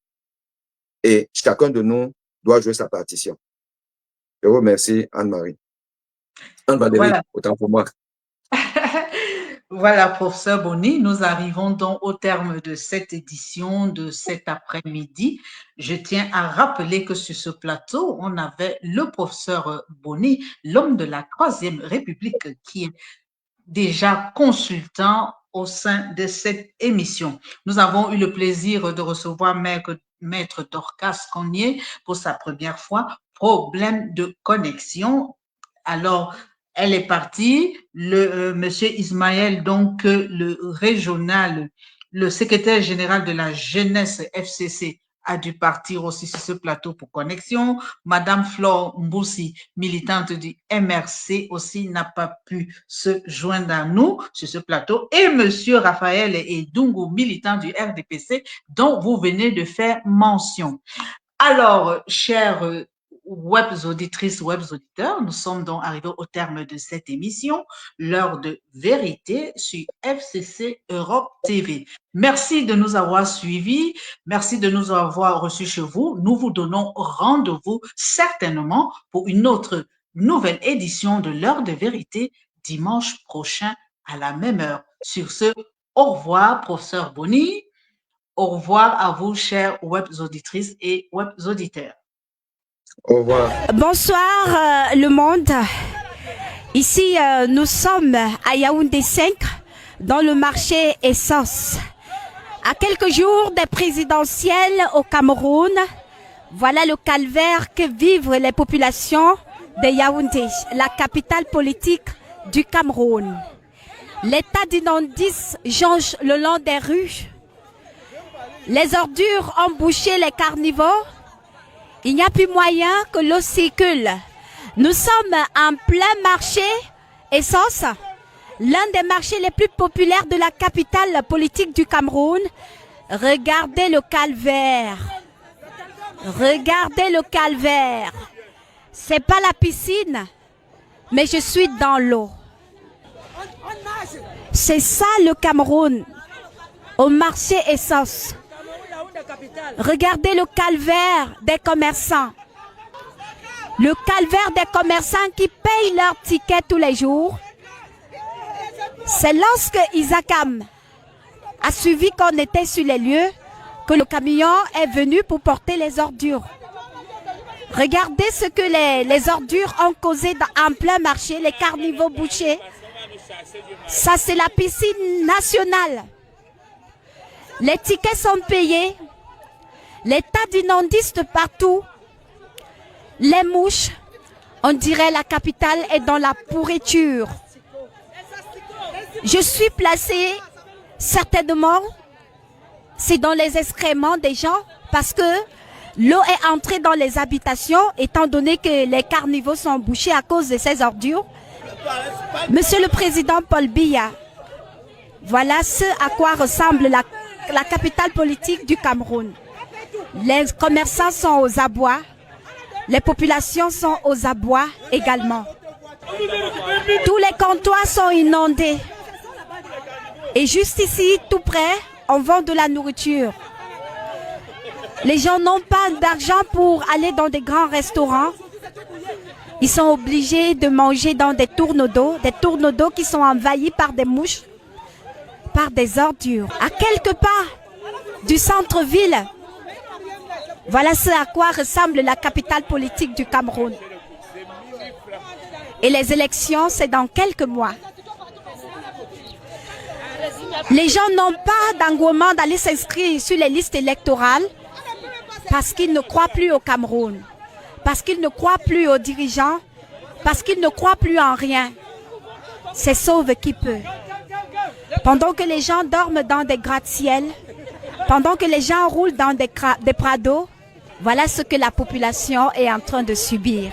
et chacun de nous doit jouer sa partition. Je vous remercie, Anne-Marie. Anne-Valérie, Voilà. autant pour moi. Voilà, professeur Boni, nous arrivons donc au terme de cette édition de cet après-midi. Je tiens à rappeler que sur ce plateau, on avait le professeur Boni, l'homme de la Troisième République, qui est déjà consultant au sein de cette émission. Nous avons eu le plaisir de recevoir Maître Dorcas Cognier pour sa première fois. Problème de connexion. Alors, elle est partie. Monsieur Ismaël, donc le régional, le secrétaire général de la jeunesse FCC, a dû partir aussi sur ce plateau pour connexion. Madame Flore Mboussi, militante du MRC, aussi n'a pas pu se joindre à nous sur ce plateau. Et Monsieur Raphaël Edungu, militant du RDPC, dont vous venez de faire mention. Alors, chers web auditrices, web auditeurs, nous sommes donc arrivés au terme de cette émission, l'heure de vérité sur FCC Europe TV. Merci de nous avoir suivis, merci de nous avoir reçus chez vous. Nous vous donnons rendez-vous certainement pour une autre nouvelle édition de l'heure de vérité dimanche prochain à la même heure. Sur ce, au revoir, professeur Boni. Au revoir à vous, chers web auditrices et web auditeurs. Au revoir. Bonsoir le monde. Ici, nous sommes à Yaoundé 5, dans le marché Essence. À quelques jours des présidentielles au Cameroun, voilà le calvaire que vivent les populations de Yaoundé, la capitale politique du Cameroun. L'état d'inondis jonche le long des rues. Les ordures ont bouché les carnivores. Il n'y a plus moyen que l'eau circule. Nous sommes en plein marché Essence, l'un des marchés les plus populaires de la capitale politique du Cameroun. Regardez le calvaire. Regardez le calvaire. C'est pas la piscine, mais je suis dans l'eau. C'est ça le Cameroun, au marché Essence. Regardez le calvaire des commerçants. Le calvaire des commerçants qui payent leurs tickets tous les jours. C'est lorsque Isakam a suivi qu'on était sur les lieux que le camion est venu pour porter les ordures. Regardez ce que les ordures ont causé en plein marché, les carnivores bouchés. Ça, c'est la piscine nationale. Les tickets sont payés. L'état d'inondis de partout. Les mouches, on dirait la capitale est dans la pourriture. Je suis placée, certainement, c'est dans les excréments des gens parce que l'eau est entrée dans les habitations étant donné que les carnivores sont bouchés à cause de ces ordures. Monsieur le Président Paul Biya, voilà ce à quoi ressemble la capitale politique du Cameroun. Les commerçants sont aux abois, les populations sont aux abois également. Tous les comptoirs sont inondés. Et juste ici, tout près, on vend de la nourriture. Les gens n'ont pas d'argent pour aller dans des grands restaurants. Ils sont obligés de manger dans des tourneaux d'eau qui sont envahis par des mouches, par des ordures. À quelques pas du centre-ville, voilà ce à quoi ressemble la capitale politique du Cameroun. Et les élections, c'est dans quelques mois. Les gens n'ont pas d'engouement d'aller s'inscrire sur les listes électorales parce qu'ils ne croient plus au Cameroun, parce qu'ils ne croient plus aux dirigeants, parce qu'ils ne croient plus en rien. C'est sauve qui peut. Pendant que les gens dorment dans des gratte-ciel, pendant que les gens roulent dans des prados, voilà ce que la population est en train de subir.